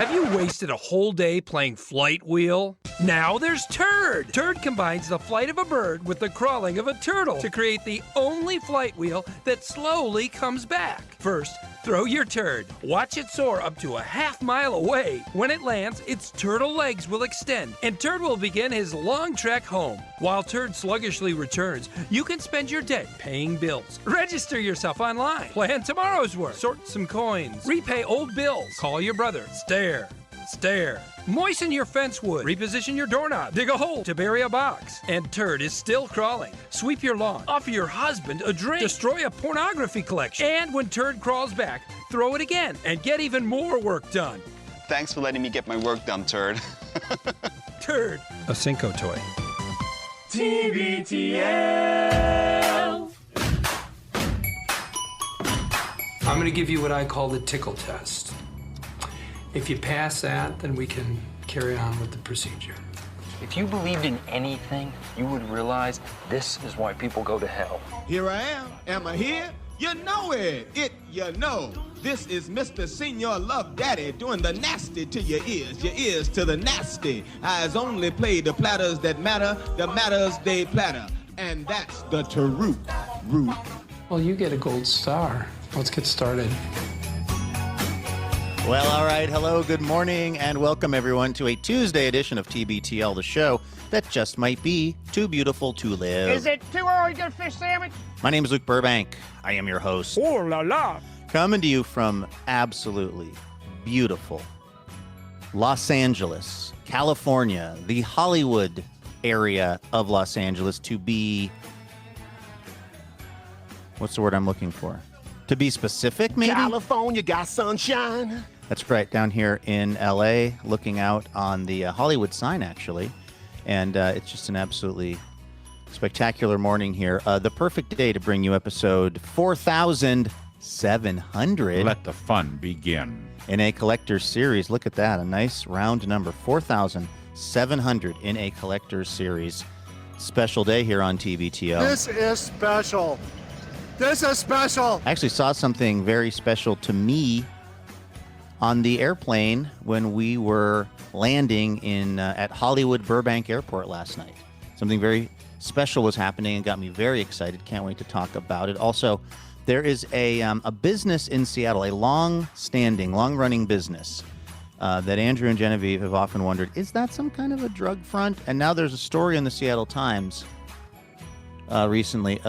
Have you wasted a whole day playing Flight Wheel? Now there's Turd! Turd combines the flight of a bird with the crawling of a turtle to create the only flight wheel that slowly comes back. First, throw your turd. Watch it soar up to a half-mile away. When it lands, its turtle legs will extend, and Turd will begin his long trek home. While Turd sluggishly returns, you can spend your day paying bills. Register yourself online. Plan tomorrow's work. Sort some coins. Repay old bills. Call your brother. Stare. Moisten your fence wood. Reposition your doorknob. Dig a hole to bury a box. And Turd is still crawling. Sweep your lawn. Offer your husband a drink. Destroy a pornography collection. And when Turd crawls back, throw it again and get even more work done. Thanks for letting me get my work done, Turd. Turd, a Cinco toy. TBTL. I'm going to give you what I call the tickle test. If you pass that, then we can carry on with the procedure. If you believed in anything, you would realize this is why people go to hell. Here I am. Am I here? You know it. You know. This is Mr. Senior Love Daddy doing the nasty to your ears to the nasty. Eyes only play the platters that matter, the matters they platter. And that's the root. Well, you get a gold star. Let's get started. Well, all right. Hello, good morning, and welcome everyone to a Tuesday edition of TBTL, the show that just might be too beautiful to live. Is it too early to get a fish sandwich? My name is Luke Burbank. I am your host. Oh la la. Coming to you from absolutely beautiful Los Angeles, California, the Hollywood area of Los Angeles, to be... What's the word I'm looking for? To be specific, maybe? California got sunshine. That's right, down here in L.A., looking out on the Hollywood sign, actually. And it's just an absolutely spectacular morning here. The perfect day to bring you episode 4,700. Let the fun begin. In a collector's series. Look at that, a nice round number. 4,700 in a collector's series. Special day here on TBTL. This is special. This is special. I actually saw something very special to me on the airplane when we were landing at Hollywood Burbank Airport last night. Something very special was happening and got me very excited. Can't wait to talk about it. Also, there is a business in Seattle, a long-standing, long-running business that Andrew and Genevieve have often wondered, is that some kind of a drug front? And now there's a story in the Seattle Times recently,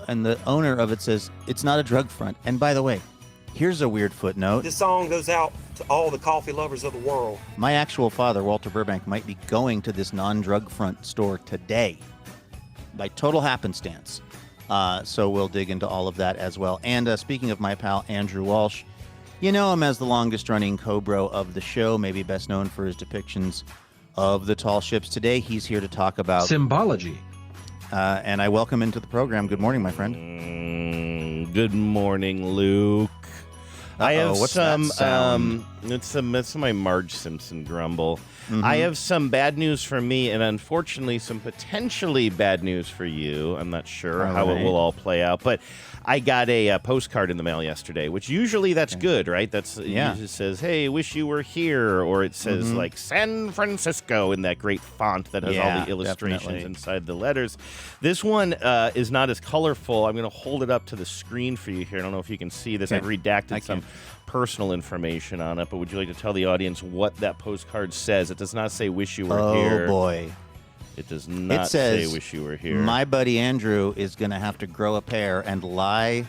and the owner of it says it's not a drug front. And by the way, here's a weird footnote. This song goes out to all the coffee lovers of the world. My actual father, Walter Burbank, might be going to this non-drug front store today by total happenstance. So we'll dig into all of that as well. And speaking of my pal, Andrew Walsh, you know him as the longest-running co-bro of the show, maybe best known for his depictions of the tall ships. Today, he's here to talk about symbology. And I welcome into the program. Good morning, my friend. Good morning, Luke. I have what's some. That sound? It's my Marge Simpson grumble. Mm-hmm. I have some bad news for me, and unfortunately, some potentially bad news for you. I'm not sure how it will all play out, but I got a postcard in the mail yesterday, which usually that's good, right? It usually says, "Hey, wish you were here," or it says like San Francisco in that great font that has all the illustrations inside the letters. This one is not as colorful. I'm going to hold it up to the screen for you here. I don't know if you can see this. I've redacted some personal information on it, but would you like to tell the audience what that postcard says? It does not say "wish you were here." Oh boy. It does not say "wish you were here." My buddy Andrew is going to have to grow a pair and lie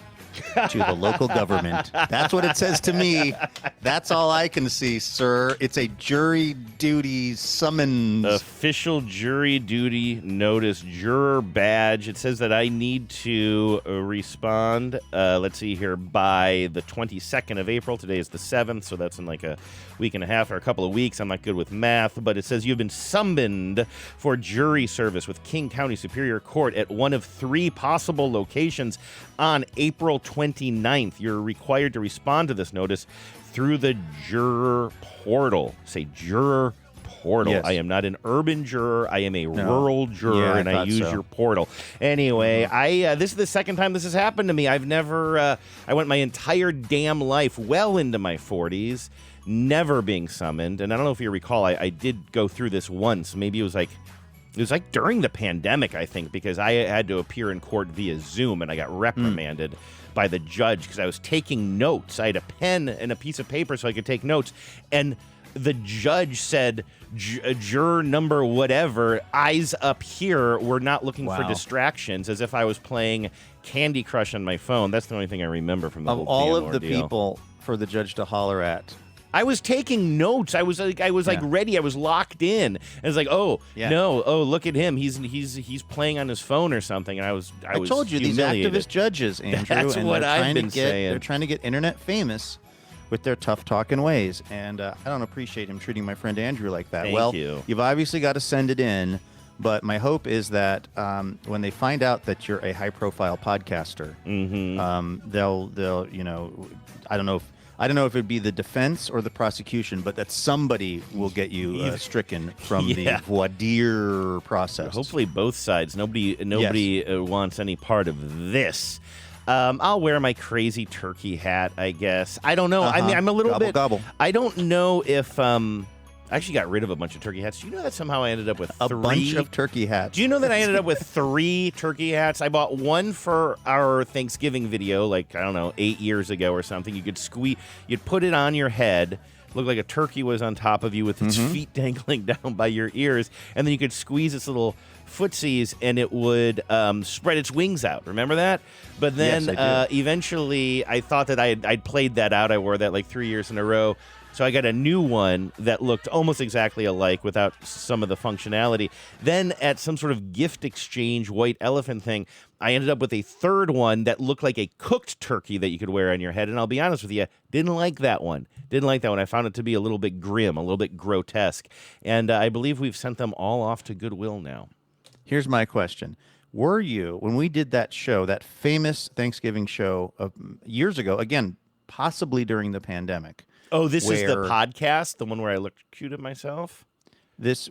to the local government. That's what it says to me. That's all I can see, sir. It's a jury duty summons. Official jury duty notice, juror badge. It says that I need to respond, let's see here, by the 22nd of April. Today is the 7th, so that's in like a week and a half or a couple of weeks. I'm not good with math, but it says you've been summoned for jury service with King County Superior Court at one of 3 possible locations on April 29th. You're required to respond to this notice through the juror portal. Say juror portal. Yes. I am not an urban juror. I am a rural juror, and I use your portal. Anyway, this is the second time this has happened to me. I've never, I went my entire damn life, well into my 40s, never being summoned. And I don't know if you recall, I did go through this once. Maybe it was like during the pandemic, I think, because I had to appear in court via Zoom, and I got reprimanded by the judge because I was taking notes. I had a pen and a piece of paper so I could take notes, and the judge said, juror number whatever, eyes up here, we're not looking for distractions, as if I was playing Candy Crush on my phone. That's the only thing I remember from the whole all of damn the ordeal. people for the judge to holler at. I was taking notes. I was ready. I was locked in. And it's like, no, look at him. He's playing on his phone or something. And I told you these activist judges, Andrew. That's and what I've been saying. They're trying to get internet famous with their tough talking ways, and I don't appreciate him treating my friend Andrew like that. Thank you. You've obviously got to send it in, but my hope is that when they find out that you're a high profile podcaster, they'll I don't know if it'd be the defense or the prosecution, but that somebody will get you stricken from the voir dire process. Hopefully both sides. Nobody wants any part of this. I'll wear my crazy turkey hat, I guess. I don't know. I mean, I'm a little bit. Gobble. I don't know if I actually got rid of a bunch of turkey hats. Do you know that somehow I ended up with a bunch of turkey hats? Do you know that I ended up with 3 turkey hats? I bought one for our Thanksgiving video, like, I don't know, 8 years ago or something. You'd put it on your head, looked like a turkey was on top of you with its feet dangling down by your ears, and then you could squeeze its little footsies and it would spread its wings out. Remember that? But then eventually I thought that I'd played that out. I wore that like 3 years in a row. So I got a new one that looked almost exactly alike without some of the functionality. Then at some sort of gift exchange white elephant thing, I ended up with a third one that looked like a cooked turkey that you could wear on your head. And I'll be honest with you, didn't like that one. I found it to be a little bit grim, a little bit grotesque. And I believe we've sent them all off to Goodwill now. Here's my question. Were you, when we did that show, that famous Thanksgiving show years ago, again, possibly during the pandemic, oh, this is the podcast, the one where I looked cute at myself?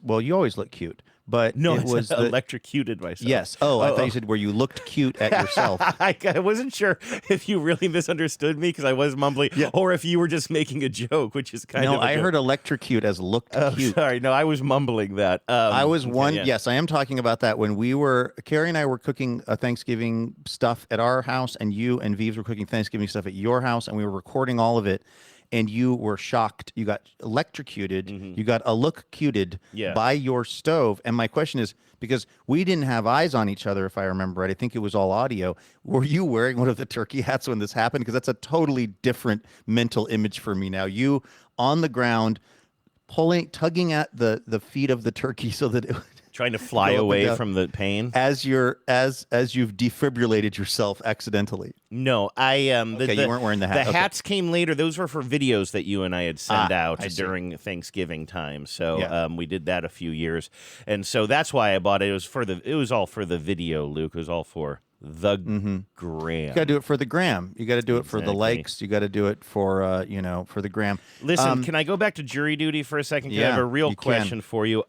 Well, you always look cute, but no, it was electrocuted myself. Yes. Oh, I thought you said where you looked cute at yourself. I wasn't sure if you really misunderstood me because I was mumbling, or if you were just making a joke, which is kind of. No, I heard electrocute as looked cute. Sorry, no, I was mumbling that. I was one. Yeah. Yes, I am talking about that when Carrie and I were cooking Thanksgiving stuff at our house, and you and Vives were cooking Thanksgiving stuff at your house, and we were recording all of it. And you were shocked. You got electrocuted. You got electrocuted by your stove. And my question is, because we didn't have eyes on each other, if I remember right, I think it was all audio. Were you wearing one of the turkey hats when this happened? Because that's a totally different mental image for me now. You on the ground, tugging at the feet of the turkey so that it would trying to fly away from the pain as you've defibrillated yourself accidentally. No, you weren't wearing the hat. The hats came later. Those were for videos that you and I had sent out during Thanksgiving time. So we did that a few years, and so that's why I bought it. It was all for the video, Luke. It was all for the gram. You got to do it for the gram. You got to do it for the likes. You got to do it for for the gram. Listen, can I go back to jury duty for a second? I have a real question for you.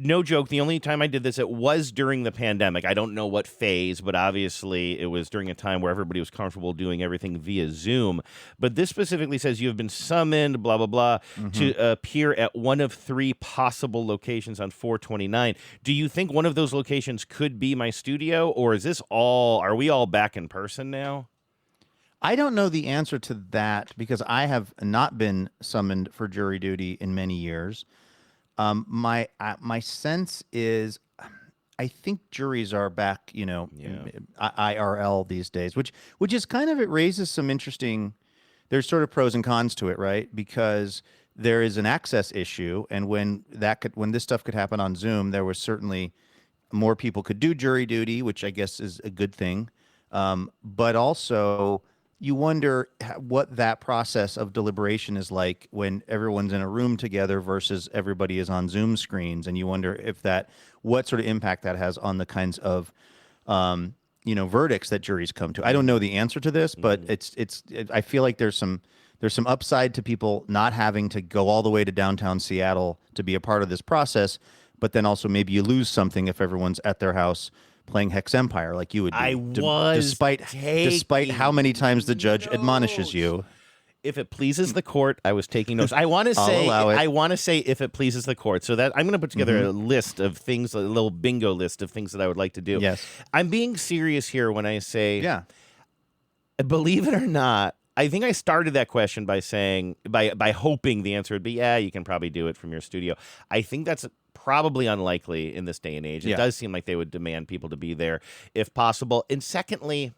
No joke, the only time I did this, it was during the pandemic. I don't know what phase, but obviously it was during a time where everybody was comfortable doing everything via Zoom. But this specifically says you have been summoned, blah, blah, blah, to appear at one of 3 possible locations on 4/29. Do you think one of those locations could be my studio, or are we all back in person now? I don't know the answer to that because I have not been summoned for jury duty in many years. My sense is, I think juries are back, IRL these days, which is kind of, it raises some interesting. There's sort of pros and cons to it, right? Because there is an access issue, and when this stuff could happen on Zoom, there was certainly more people could do jury duty, which I guess is a good thing. But also, you wonder what that process of deliberation is like when everyone's in a room together versus everybody is on Zoom screens, and you wonder what sort of impact that has on the kinds of verdicts that juries come to. I don't know the answer to this, but I feel like there's some there's some upside to people not having to go all the way to downtown Seattle to be a part of this process, but then also maybe you lose something if everyone's at their house playing Hex Empire like you would do. Despite how many times the judge admonishes you. If it pleases the court, I was taking notes. I want to say if it pleases the court. So that I'm going to put together a list of things, a little bingo list of things that I would like to do. Yes. I'm being serious here when I say, believe it or not, I think I started that question by saying, by hoping the answer would be, yeah, you can probably do it from your studio. I think that's probably unlikely in this day and age. It does seem like they would demand people to be there if possible. And secondly,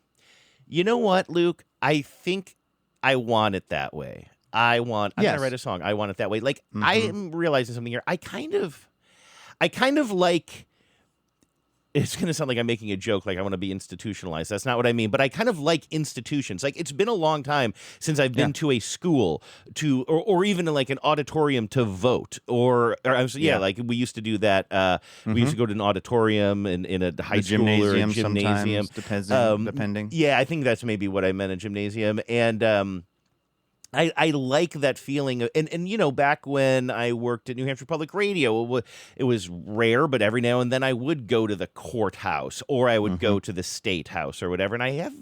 you know what, Luke? I think I want it that way. I'm going to write a song. I want it that way. Like, I am realizing something here. I kind of like, it's going to sound like I'm making a joke, like I want to be institutionalized. That's not what I mean. But I kind of like institutions. Like, it's been a long time since I've been to a school or even like an auditorium to vote. Like we used to do that. We used to go to an auditorium in a high school or a gymnasium. Depending. Yeah, I think that's maybe what I meant, a gymnasium. And I like that feeling. And you know, back when I worked at New Hampshire Public Radio, it was rare, but every now and then I would go to the courthouse or I would go to the state house or whatever. And I have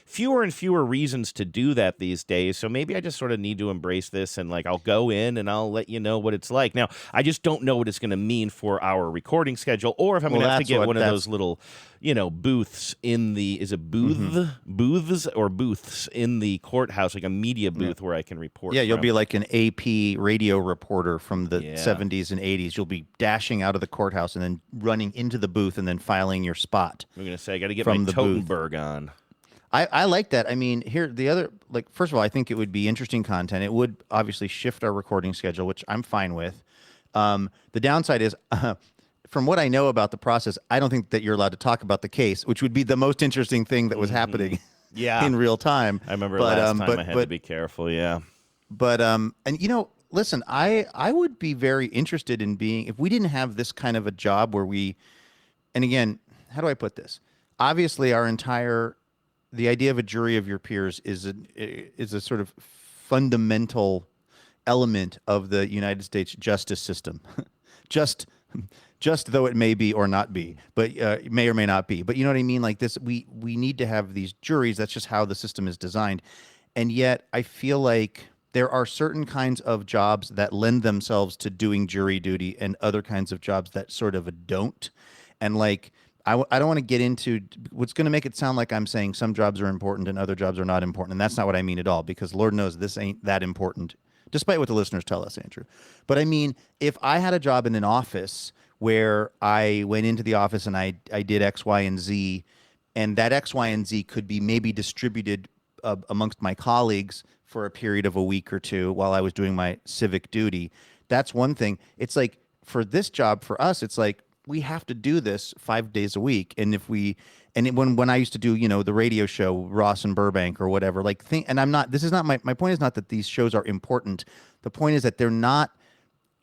fewer and fewer reasons to do that these days. So maybe I just sort of need to embrace this and like I'll go in and I'll let you know what it's like. Now, I just don't know what it's going to mean for our recording schedule or if I'm going to have to get one of those little, booths in the, is it booths or booths in the courthouse, like a media booth where I can report. Yeah, you'll be like an AP radio reporter from the 70s and 80s. You'll be dashing out of the courthouse and then running into the booth and then filing your spot. I'm going to say, I got to get my Totenberg on. I like that. I mean, here, the other, like, first of all, I think it would be interesting content. It would obviously shift our recording schedule, which I'm fine with. The downside is, from what I know about the process, I don't think that you're allowed to talk about the case, which would be the most interesting thing that was happening in real time. I remember last time I had to be careful, But, and listen, I would be very interested in being, if we didn't have this kind of a job where we, and again, how do I put this? Obviously, the idea of a jury of your peers is a sort of fundamental element of the United States justice system. just though it may be or not be, but may or may not be. But you know what I mean? Like this, we need to have these juries. That's just how the system is designed. And yet I feel like there are certain kinds of jobs that lend themselves to doing jury duty and other kinds of jobs that sort of don't. And like, I don't want to get into what's going to make it sound like I'm saying some jobs are important and other jobs are not important. And that's not what I mean at all, because Lord knows this ain't that important, despite what the listeners tell us, Andrew. But I mean, if I had a job in an office where I went into the office and I did X, Y, and Z, and that X, Y, and Z could be maybe distributed amongst my colleagues for a period of a week or two while I was doing my civic duty, that's one thing. It's like, for this job, for us, it's like, we have to do this 5 days a week. And when I used to do, the radio show, Ross and Burbank or whatever, my point is not that these shows are important. The point is that they're not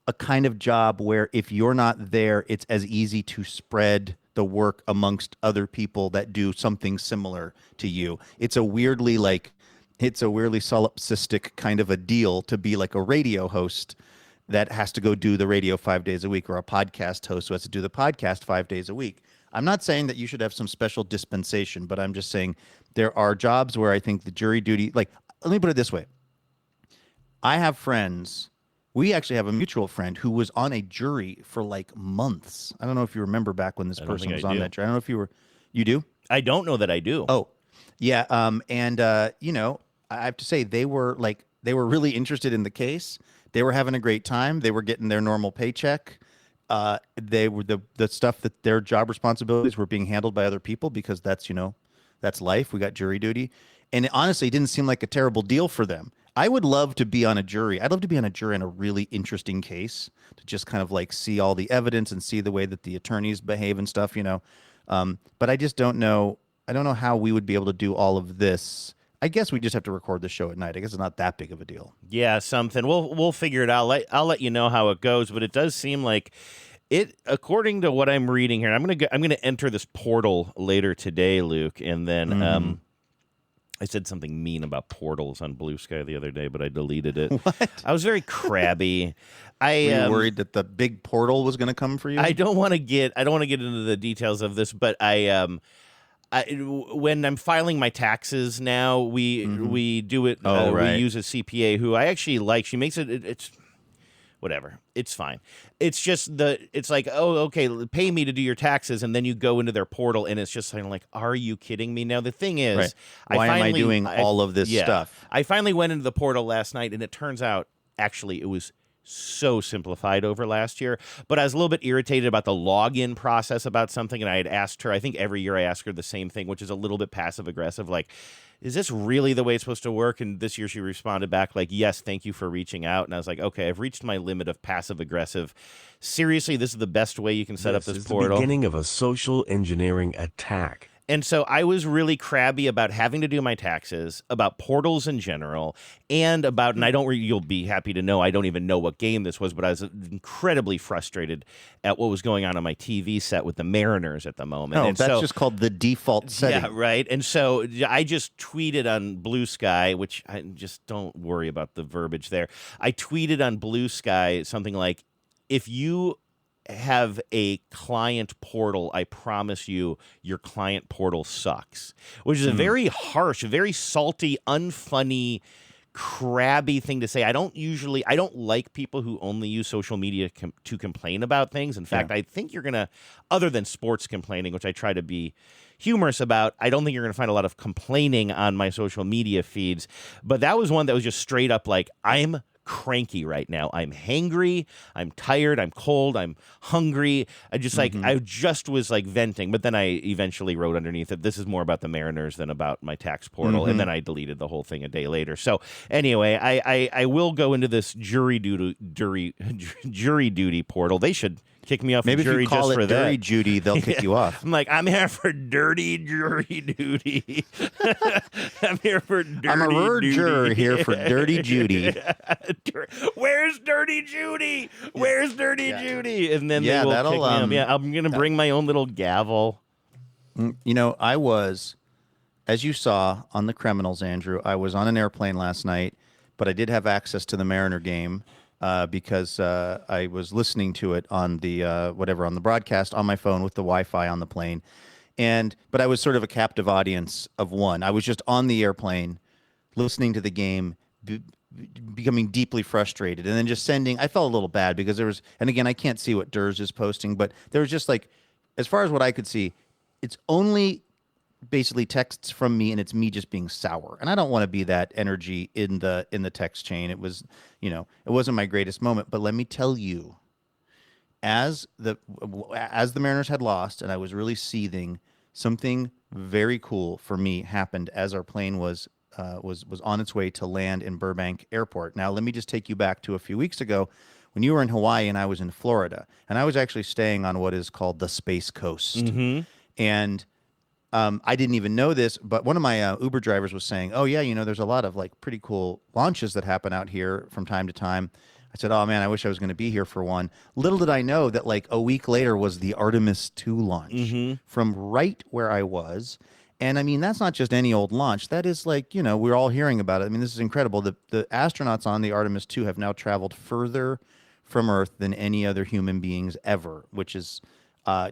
a kind of job where if you're not there, it's as easy to spread the work amongst other people that do something similar to you. It's a weirdly solipsistic kind of a deal to be like a radio host that has to go do the radio 5 days a week, or a podcast host who has to do the podcast 5 days a week. I'm not saying that you should have some special dispensation, but I'm just saying there are jobs where I think the jury duty, like, let me put it this way. I have friends, we actually have a mutual friend who was on a jury for like months. I don't know if you remember back when this person was on that jury. I don't know if you do? I don't know that I do. Oh, yeah. I have to say they were really interested in the case. They were having a great time. They were getting their normal paycheck. They were the stuff that their job responsibilities were being handled by other people because that's life. We got jury duty. And it honestly didn't seem like a terrible deal for them. I would love to be on a jury. I'd love to be on a jury in a really interesting case to just kind of like see all the evidence and see the way that the attorneys behave and stuff, But I just don't know. I don't know how we would be able to do all of this. I guess we just have to record the show at night. I guess it's not that big of a deal. Yeah, something. We'll figure it out. I'll let you know how it goes, but it does seem like it. According to what I'm reading here, I'm gonna enter this portal later today, Luke, and then I said something mean about portals on Blue Sky the other day, but I deleted it. What? I was very crabby. Were you worried that the big portal was going to come for you? I don't want to get into the details of this, but when I'm filing my taxes now, we do it. Right. We use a CPA who I actually like. She makes it's whatever. It's fine. It's just it's like, oh, okay, pay me to do your taxes, and then you go into their portal, and it's just kind of like, are you kidding me? Now the thing is, right. Why am I doing all of this stuff? I finally went into the portal last night, and it turns out actually it was so simplified over last year, but I was a little bit irritated about the login process about something, and I had asked her, I think every year I ask her the same thing, which is a little bit passive aggressive, like, is this really the way it's supposed to work? And this year she responded back like, yes, thank you for reaching out. And I was like, okay, I've reached my limit of passive aggressive. Seriously, this is the best way you can set up this portal. The beginning of a social engineering attack. And so I was really crabby about having to do my taxes, about portals in general, and you'll be happy to know, I don't even know what game this was, but I was incredibly frustrated at what was going on my TV set with the Mariners at the moment. Oh, and that's just called the default setting. Yeah, right. And so I just tweeted on Blue Sky, which I just don't worry about the verbiage there. I tweeted on Blue Sky something like, if you have a client portal, I promise you your client portal sucks, which is a very harsh, very salty, unfunny, crabby thing to say. I don't like people who only use social media to complain about things. In fact, I think you're going to, other than sports complaining, which I try to be humorous about, I don't think you're going to find a lot of complaining on my social media feeds. But that was one that was just straight up like, I'm cranky right now. I'm hangry. I'm tired. I'm cold. I'm hungry. I just I just was like venting. But then I eventually wrote underneath it, this is more about the Mariners than about my tax portal. And then I deleted the whole thing a day later. So anyway, I will go into this jury duty portal. They should kick me off Maybe the jury if you call just it for jury that. duty, they'll kick you off. I'm like, I'm here for dirty jury duty. I'm here for dirty I'm a duty. juror here for dirty Judy. Where's Dirty Judy? Where's Dirty Judy? And then they will kick me off. Yeah, I'm going to bring my own little gavel. You know, I was, as you saw on the Criminals, Andrew, I was on an airplane last night, but I did have access to the Mariner game because I was listening to it on the on the broadcast on my phone with the Wi-Fi on the plane. But I was sort of a captive audience of one. I was just on the airplane listening to the game, becoming deeply frustrated, and then just sending. I felt a little bad because there was, and again, I can't see what Durs is posting, but there was just like, as far as what I could see, it's only basically texts from me, and it's me just being sour, and I don't want to be that energy in the text chain. It was, it wasn't my greatest moment, but let me tell you, as the Mariners had lost, and I was really seething, something very cool for me happened as our plane was on its way to land in Burbank Airport. Now, let me just take you back to a few weeks ago when you were in Hawaii and I was in Florida, and I was actually staying on what is called the Space Coast. And I didn't even know this, but one of my Uber drivers was saying, oh, yeah, there's a lot of like pretty cool launches that happen out here from time to time. I said, oh, man, I wish I was going to be here for one. Little did I know that like a week later was the Artemis 2 launch from right where I was. And I mean, that's not just any old launch. That is like, we're all hearing about it. I mean, this is incredible. The astronauts on the Artemis 2 have now traveled further from Earth than any other human beings ever, which is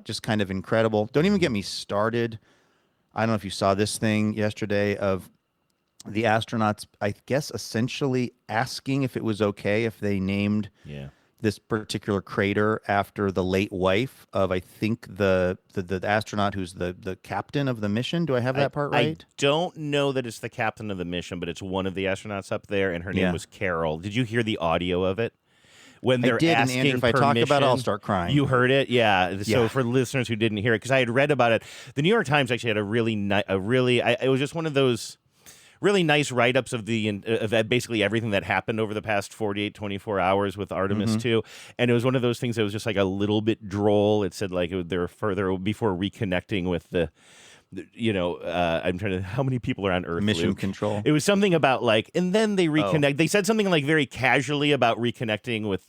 just kind of incredible. Don't even get me started. I don't know if you saw this thing yesterday of the astronauts, I guess, essentially asking if it was okay if they named this particular crater after the late wife of, I think, the astronaut who's the captain of the mission. Do I have that part right? I don't know that it's the captain of the mission, but it's one of the astronauts up there, and her name was Carol. Did you hear the audio of it? When they're asking and Andrew, if I talk about it, I'll start crying. You heard it? Yeah. So for listeners who didn't hear it, because I had read about it, the New York Times actually had it was just one of those really nice write-ups of basically everything that happened over the past 48, 24 hours with Artemis 2. And it was one of those things that was just like a little bit droll. It said like they were further before reconnecting with the I'm trying to, how many people are on Earth? Mission Luke? control. It was something about and then they reconnect. They said something like very casually about reconnecting with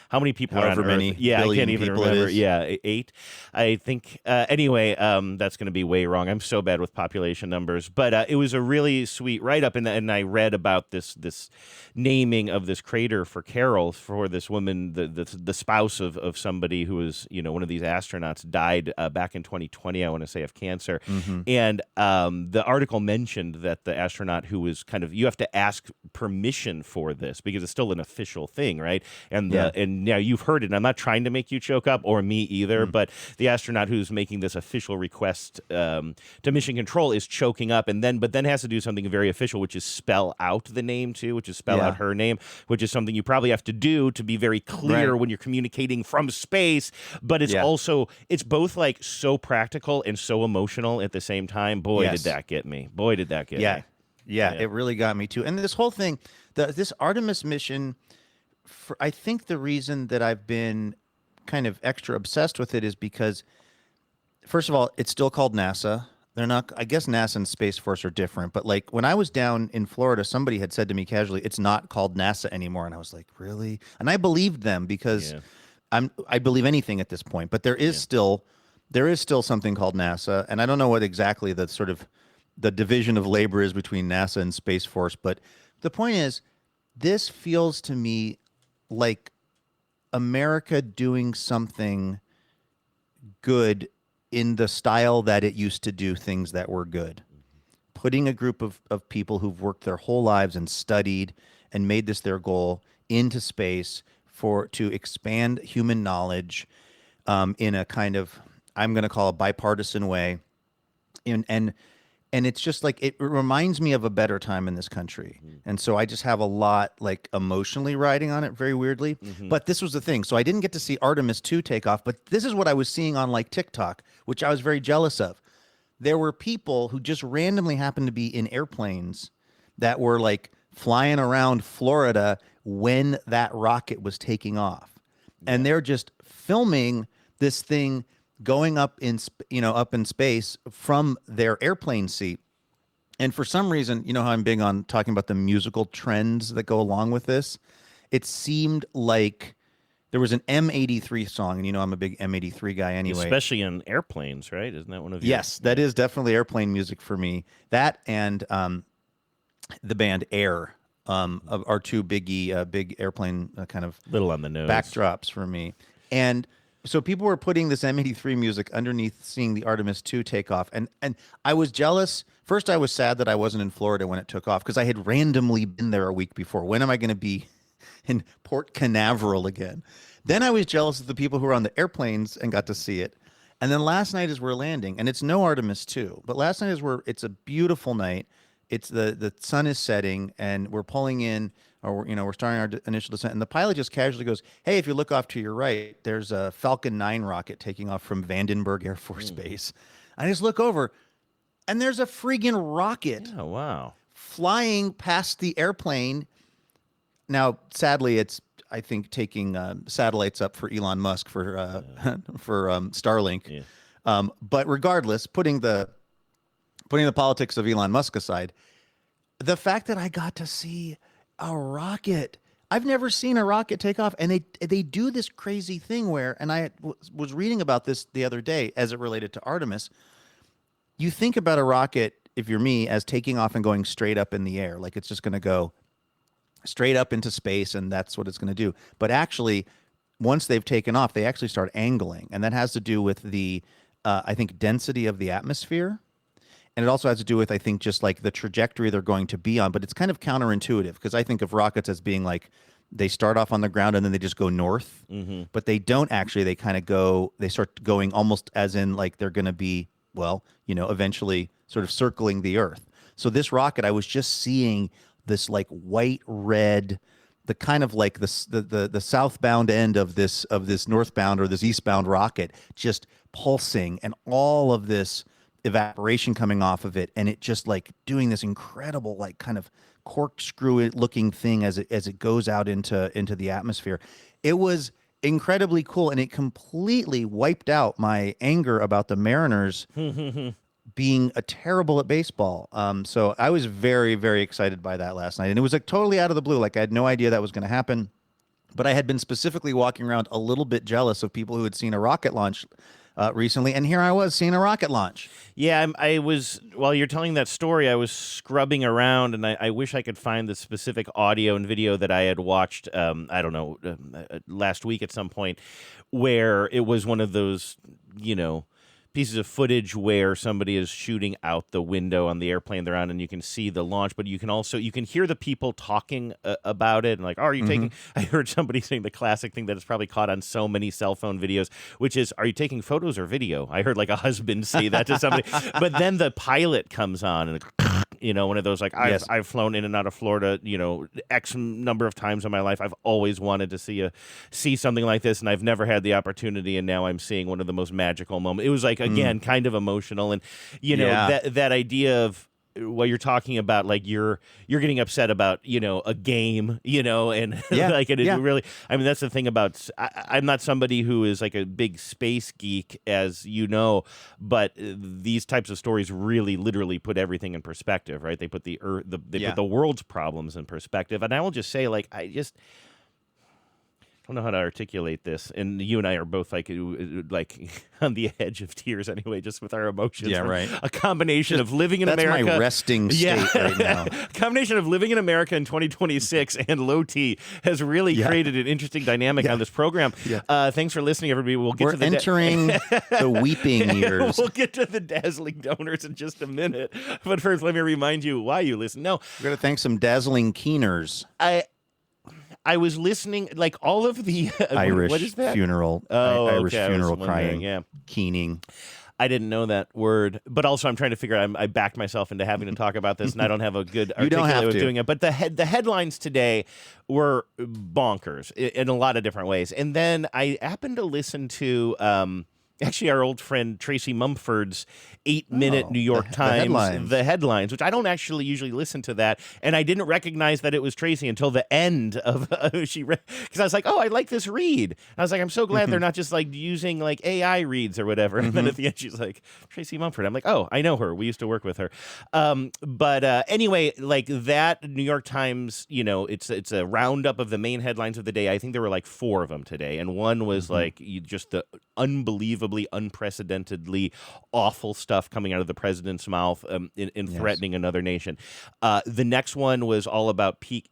how many people However are on many Earth. Yeah, I can't even people it remember. is. Yeah, 8, I think. Anyway, that's going to be way wrong. I'm so bad with population numbers. But it was a really sweet write-up, and I read about this naming of this crater for Carol, for this woman, the spouse of somebody who was, one of these astronauts, died back in 2020, I want to say, of cancer. And the article mentioned that the astronaut who was you have to ask permission for this because it's still an official thing, right? And and now you've heard it, and I'm not trying to make you choke up, or me either, but the astronaut who's making this official request to Mission Control is choking up, but then has to do something very official, which is spell out the name too, which is spell out her name, which is something you probably have to do to be very clear when you're communicating from space. But it's also, it's both so practical and so emotional at the same time. Boy, did that get me. Boy, did that get me. Yeah, it really got me too. And this whole thing, this Artemis mission, I think the reason that I've been kind of extra obsessed with it is because, first of all, it's still called NASA. They're not, I guess NASA and Space Force are different, but when I was down in Florida, somebody had said to me casually, it's not called NASA anymore. And I was like, really? And I believed them because I believe anything at this point, but there is still something called NASA. And I don't know what exactly the sort of the division of labor is between NASA and Space Force. But the point is, this feels to me like America doing something good in the style that it used to do things that were good. Putting a group of people who've worked their whole lives and studied and made this their goal into space to expand human knowledge in a kind of, I'm going to call a bipartisan way. And it's just it reminds me of a better time in this country. And so I just have a lot emotionally riding on it very weirdly. But this was the thing. So I didn't get to see Artemis 2 take off, but this is what I was seeing on TikTok, which I was very jealous of. There were people who just randomly happened to be in airplanes that were flying around Florida when that rocket was taking off. And they're just filming this thing going up in space from their airplane seat. And for some reason, you know how I'm big on talking about the musical trends that go along with this? It seemed like there was an M83 song, and I'm a big M83 guy anyway. Especially in airplanes, right? Isn't that one of your... Yes, that is definitely airplane music for me. That and the band Air are two big airplane kind of little on the nose backdrops for me. And so people were putting this M83 music underneath seeing the Artemis 2 take off. And I was jealous. First, I was sad that I wasn't in Florida when it took off because I had randomly been there a week before. When am I going to be in Port Canaveral again? Then I was jealous of the people who were on the airplanes and got to see it. And then last night as we're landing, and it's no Artemis 2, but last night it's a beautiful night. It's the sun is setting and we're pulling in, or we're starting our initial descent, and the pilot just casually goes, "Hey, if you look off to your right, there's a Falcon 9 rocket taking off from Vandenberg Air Force Base." I just look over, and there's a friggin' rocket. Oh wow! Flying past the airplane. Now, sadly, it's I think taking satellites up for Elon Musk for Starlink. Yeah. But regardless, putting the politics of Elon Musk aside, the fact that I got to see a rocket. I've never seen a rocket take off, and they do this crazy thing where, and I was reading about this the other day as it related to Artemis. You think about a rocket, if you're me, as taking off and going straight up in the air, like it's just going to go straight up into space, and that's what it's going to do. But actually, once they've taken off, they actually start angling, and that has to do with the, I think, density of the atmosphere. And it also has to do with, I think, just like the trajectory they're going to be on. But it's kind of counterintuitive because I think of rockets as being like they start off on the ground and then they just go north. Mm-hmm. But they don't actually. They kind of go, they start going almost as in like they're going to be, well, eventually sort of circling the Earth. So this rocket, I was just seeing this like white, red, the kind of like the southbound end of this northbound or this eastbound rocket just pulsing, and all of this evaporation coming off of it, and it just like doing this incredible like kind of corkscrew looking thing as it goes out into the atmosphere. It was incredibly cool, and it completely wiped out my anger about the Mariners being terrible at baseball. So I was very, very excited by that last night. And it was like totally out of the blue. Like I had no idea that was going to happen. But I had been specifically walking around a little bit jealous of people who had seen a rocket launch recently. And here I was seeing a rocket launch. Yeah, I was, while you're telling that story, I was scrubbing around, and I wish I could find the specific audio and video that I had watched, I don't know, last week at some point, where it was one of those, pieces of footage where somebody is shooting out the window on the airplane they're on, and you can see the launch, but you can hear the people talking about it, and like, are you taking? I heard somebody saying the classic thing that is probably caught on so many cell phone videos, which is, are you taking photos or video? I heard like a husband say that to somebody, but then the pilot comes on and. One of those like I've flown in and out of Florida, X number of times in my life. I've always wanted to see something like this, and I've never had the opportunity. And now I'm seeing one of the most magical moments. It was like again, kind of emotional, and that idea of. What you're talking about, like you're getting upset about, a game, and really, I mean, that's the thing about, I'm not somebody who is like a big space geek, as you know, but these types of stories really literally put everything in perspective, right? They put the earth, put the world's problems in perspective. And I will just say, like, I don't know how to articulate this, and you and I are both like on the edge of tears anyway, just with our emotions. Yeah, right. A combination of living in America. That's my resting state right now. A combination of living in America in 2026 and low T has really created an interesting dynamic on this program. Yeah. Thanks for listening, everybody. We're entering the weeping years. We'll get to the dazzling donors in just a minute, but first, let me remind you why you listen. No, we're gonna thank some dazzling keeners. I was listening, like all of the Irish what is that? Funeral. Irish funeral crying. Yeah, keening. I didn't know that word, but also I'm trying to figure out. I backed myself into having to talk about this, and I don't have a good articulate way of doing it. But the headlines today were bonkers in a lot of different ways. And then I happened to listen to. Actually, our old friend Tracy Mumford's 8-minute New York Times, the headlines, which I don't actually usually listen to that, and I didn't recognize that it was Tracy until the end of she read, because I was like, oh, I like this read. And I was like, I'm so glad they're not just like using like AI reads or whatever. And then at the end, she's like, Tracy Mumford. I'm like, oh, I know her. We used to work with her. But anyway, like that New York Times, it's a roundup of the main headlines of the day. I think there were like 4 of them today, and one was like just the unbelievably, unprecedentedly awful stuff coming out of the president's mouth in threatening another nation. The next one was all about piqued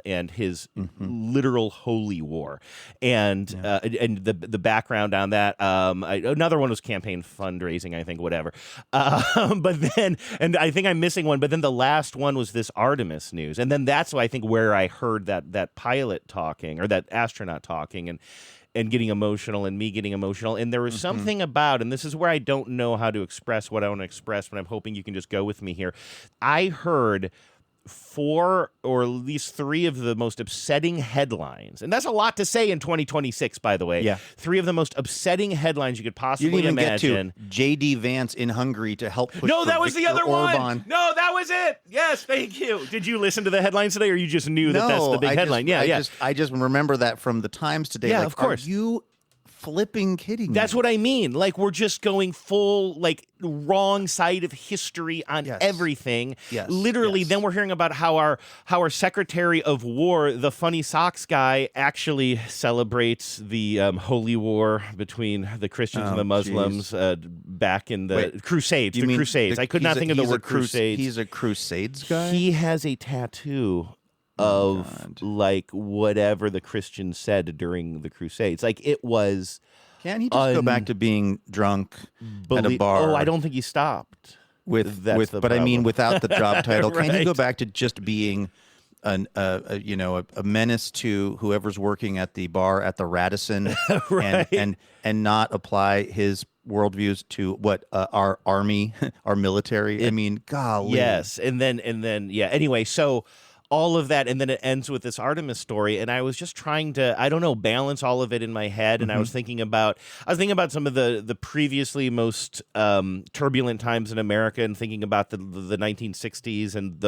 and his literal holy war, and the background on that. Another one was campaign fundraising, I think, whatever. But then, and I think I'm missing one. But then the last one was this Artemis news, and then that's I think where I heard that pilot talking, or that astronaut talking, and getting emotional, and me getting emotional. And there was something about, and this is where I don't know how to express what I want to express, but I'm hoping you can just go with me here. I heard 4 or at least 3 of the most upsetting headlines. And that's a lot to say in 2026, by the way. Yeah. 3 of the most upsetting headlines you could possibly imagine. Get to J.D. Vance in Hungary to help push No, that was the other Orban. one. No, that was it. Yes, thank you. Did you listen to the headlines today, or you just knew that that's the big headline? I just remember that from the Times today. Yeah, like, of course. Are you flipping kidding me? That's what I mean. Like, we're just going full, like, wrong side of history on everything. Yes. Literally, then we're hearing about how our Secretary of War, the funny socks guy, actually celebrates the holy war between the Christians and the Muslims back in the Crusades. The Crusades. I could not think of the word Crusades. He's a Crusades guy? He has a tattoo of like whatever the Christians said during the Crusades. Like, it was. Can he just go back to being drunk at a bar? Oh, I don't think he stopped. I mean, without the job title, Right. Can he go back to just being a menace to whoever's working at the bar at the Radisson, Right. and not apply his worldviews to what our army, our military? I mean, golly. Yes, and then yeah. Anyway, so all of that, and then it ends with this Artemis story, and I was just trying to, I don't know, balance all of it in my head, and I was thinking about some of the previously most turbulent times in America, and thinking about the 1960s and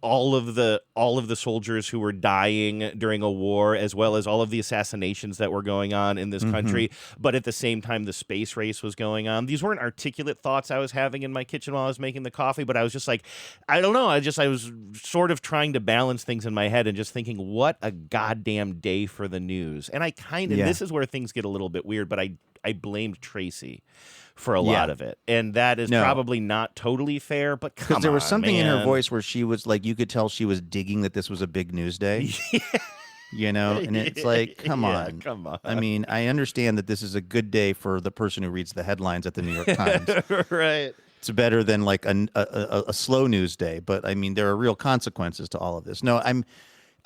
all of the soldiers who were dying during a war, as well as all of the assassinations that were going on in this country, but at the same time the space race was going on. These weren't articulate thoughts I was having in my kitchen while I was making the coffee, but I was just like, I don't know, I was sort of trying to balance things in my head and just thinking, what a goddamn day for the news. And I this is where things get a little bit weird, but I blamed Tracy for a lot of it. And that is probably not totally fair, but come on, because there was something in man. her voice where she was like, you could tell she was digging that this was a big news day. And it's like, come on. I mean, I understand that this is a good day for the person who reads the headlines at the New York Times. Right. It's better than like a slow news day, but I mean, there are real consequences to all of this. No,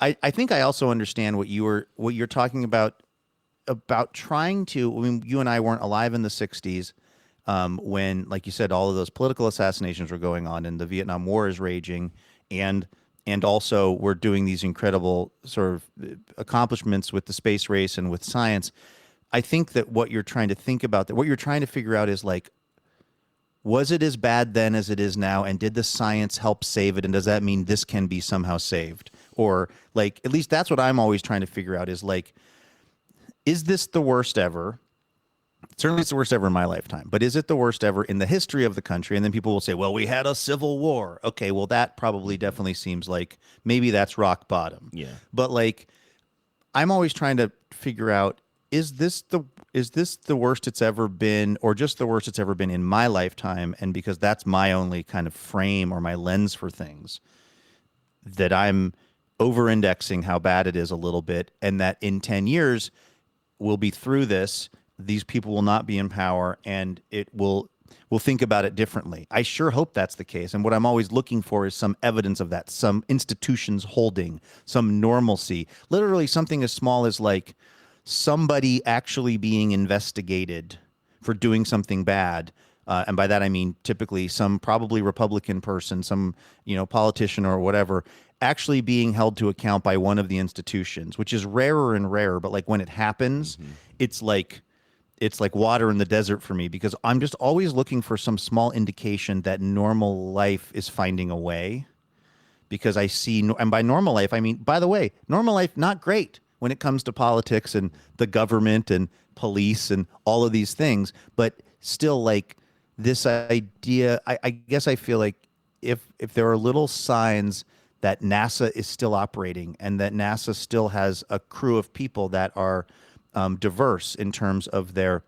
I think I also understand what you're talking about trying to. I mean, you and I weren't alive in the 60s when, like you said, all of those political assassinations were going on and the Vietnam War is raging, and also we're doing these incredible sort of accomplishments with the space race and with science. I think that what you're trying to think about, what you're trying to figure out is like, was it as bad then as it is now? And did the science help save it? And does that mean this can be somehow saved? Or like, at least that's what I'm always trying to figure out is like, is this the worst ever? Certainly it's the worst ever in my lifetime, but is it the worst ever in the history of the country? And then people will say, well, we had a civil war. Okay, well, that probably definitely seems like maybe that's rock bottom. Yeah. But like, I'm always trying to figure out, is this the worst it's ever been, or just the worst it's ever been in my lifetime? And because that's my only kind of frame or my lens for things, that I'm over-indexing how bad it is a little bit, and that in 10 years we'll be through this, these people will not be in power, and we'll think about it differently. I sure hope that's the case. And what I'm always looking for is some evidence of that, some institutions holding, some normalcy, literally something as small as like somebody actually being investigated for doing something bad. And by that, I mean, typically some probably Republican person, some, politician or whatever, actually being held to account by one of the institutions, which is rarer and rarer. But like when it happens, it's like water in the desert for me, because I'm just always looking for some small indication that normal life is finding a way. Because I see, and by normal life, I mean, by the way, normal life, not great when it comes to politics and the government and police and all of these things. But still, like this idea, I guess I feel like if there are little signs that NASA is still operating and that NASA still has a crew of people that are diverse in terms of their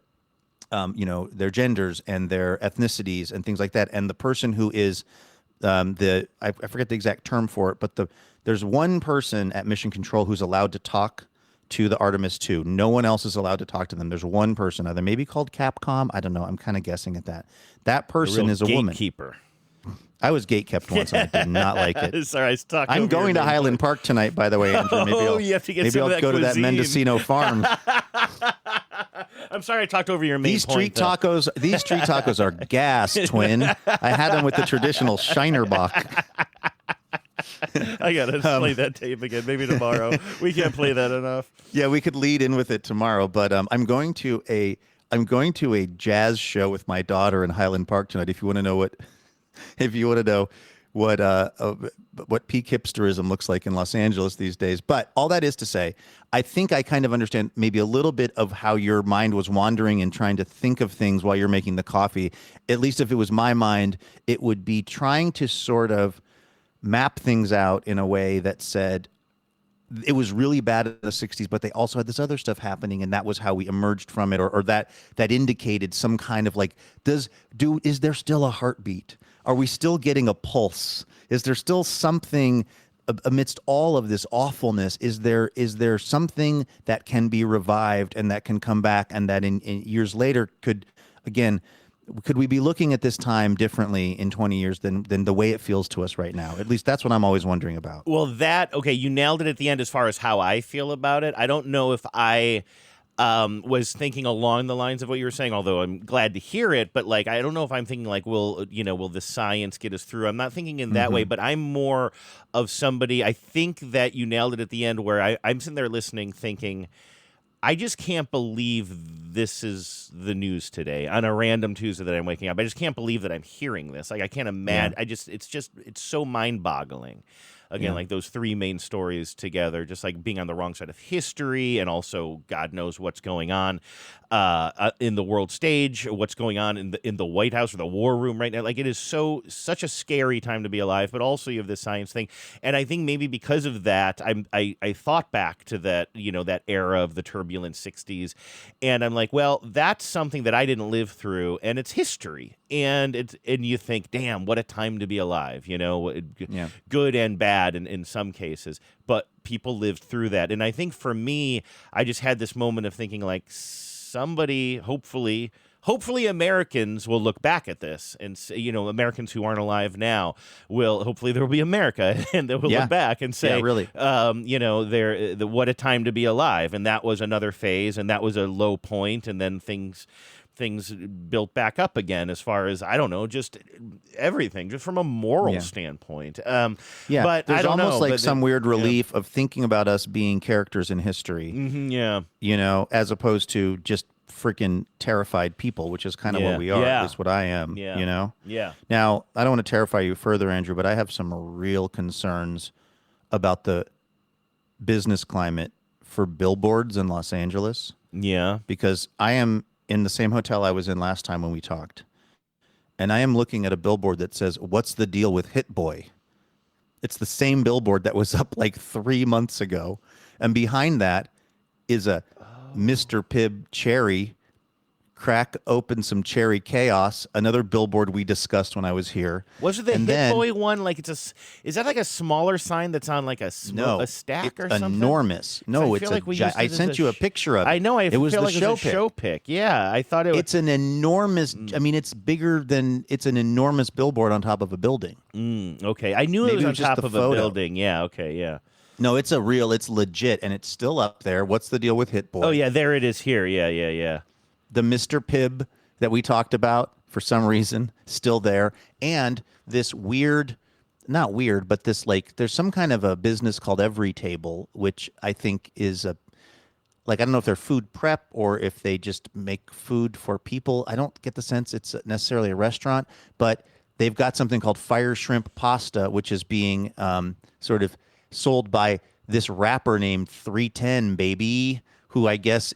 genders and their ethnicities and things like that. And the person who is I forget the exact term for it, but there's one person at Mission Control who's allowed to talk to the Artemis 2. No one else is allowed to talk to them. There's one person, either maybe called Capcom. I don't know. I'm kind of guessing at that. That person is a woman. Gatekeeper. I was gatekept once and I did not like it. Sorry, I was talking. I'm going to Highland Park tonight, by the way, Andrew. Maybe you have to get maybe some I'll of that go to that cuisine. Mendocino Farm. I'm sorry I talked over your main These point. These street tacos are gas, twin. I had them with the traditional Shinerbach. I gotta play that tape again. Maybe tomorrow. We can't play that enough. Yeah, we could lead in with it tomorrow. But I'm going to a jazz show with my daughter in Highland Park tonight. If you want to know what peak hipsterism looks like in Los Angeles these days. But all that is to say, I think I kind of understand maybe a little bit of how your mind was wandering and trying to think of things while you're making the coffee. At least if it was my mind, it would be trying to sort of map things out in a way that said it was really bad in the 60s, but they also had this other stuff happening, and that was how we emerged from it, or that indicated some kind of like, is there still a heartbeat? Are we still getting a pulse? Is there still something amidst all of this awfulness? Is there something that can be revived and that can come back, and that in years later could we be looking at this time differently in 20 years than the way it feels to us right now? At least that's what I'm always wondering about. Well, okay, you nailed it at the end as far as how I feel about it. I don't know if I was thinking along the lines of what you were saying, although I'm glad to hear it. But like, I don't know if I'm thinking like, will the science get us through? I'm not thinking in that way, but I'm more of somebody, I think that you nailed it at the end where I'm sitting there listening thinking, I just can't believe this is the news today on a random Tuesday that I'm waking up. I just can't believe that I'm hearing this. Like, I can't imagine. It's so mind-boggling. Again, like those three main stories together, just like being on the wrong side of history, and also God knows what's going on in the world stage, what's going on in the White House or the War Room right now. Like, it is such a scary time to be alive, but also you have this science thing, and I think maybe because of that, I thought back to that that era of the turbulent &60s, and I'm like, well, that's something that I didn't live through, and it's history, and you think, damn, what a time to be alive, good and bad. In some cases, but people lived through that. And I think for me, I just had this moment of thinking like somebody, hopefully Americans will look back at this and say, Americans who aren't alive now hopefully there will be America and they will look back and say, what a time to be alive. And that was another phase, and that was a low point, and then things built back up again as far as, I don't know, just everything, just from a moral standpoint. But there's I don't almost know, like some weird relief of thinking about us being characters in history. As opposed to just freaking terrified people, which is kind of what we are, at least what I am, Now, I don't want to terrify you further, Andrew, but I have some real concerns about the business climate for billboards in Los Angeles. Yeah. Because I am in the same hotel I was in last time when we talked, and I am looking at a billboard that says, "What's the deal with Hit Boy?" It's the same billboard that was up like 3 months ago, and behind that is a Mr. Pibb cherry, crack open some cherry chaos, another billboard we discussed when I was here. Was it the Hit Boy one? Like is that like a smaller sign that's on like a stack or something? Enormous. No, it's I sent you a picture of it. I know. It was the show pic. Yeah, I thought it was. It's an enormous. I mean, it's an enormous billboard on top of a building. Okay, I knew it was on top of a building. Yeah. Okay. Yeah. No, it's legit, and it's still up there. What's the deal with Hit Boy? Oh yeah, there it is here. Yeah. The Mr. Pibb that we talked about, for some reason, still there. And this not weird, but this there's some kind of a business called Every Table, which I think is I don't know if they're food prep or if they just make food for people. I don't get the sense it's necessarily a restaurant, but they've got something called Fire Shrimp Pasta, which is being sort of sold by this rapper named 310 Baby, who I guess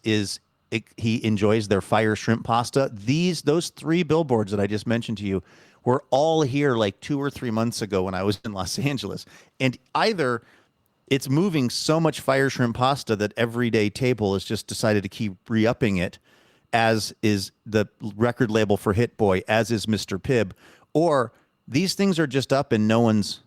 he enjoys their fire shrimp pasta. Those three billboards that I just mentioned to you were all here like 2 or 3 months ago when I was in Los Angeles. And either it's moving so much fire shrimp pasta that Everyday Table has just decided to keep re-upping it, as is the record label for Hit Boy, as is Mr. Pibb, or these things are just up and no one's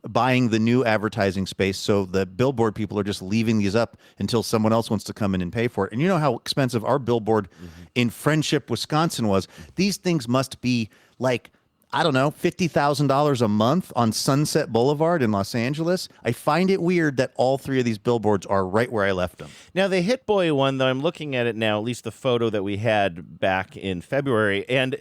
buying the new advertising space, so the billboard people are just leaving these up until someone else wants to come in and pay for it. And you know how expensive our billboard in Friendship, Wisconsin was. These things must be like, I don't know, $50,000 a month on Sunset Boulevard in Los Angeles. I find it weird that all three of these billboards are right where I left them. Now, the Hit Boy one, though, I'm looking at it now, at least the photo that we had back in February, and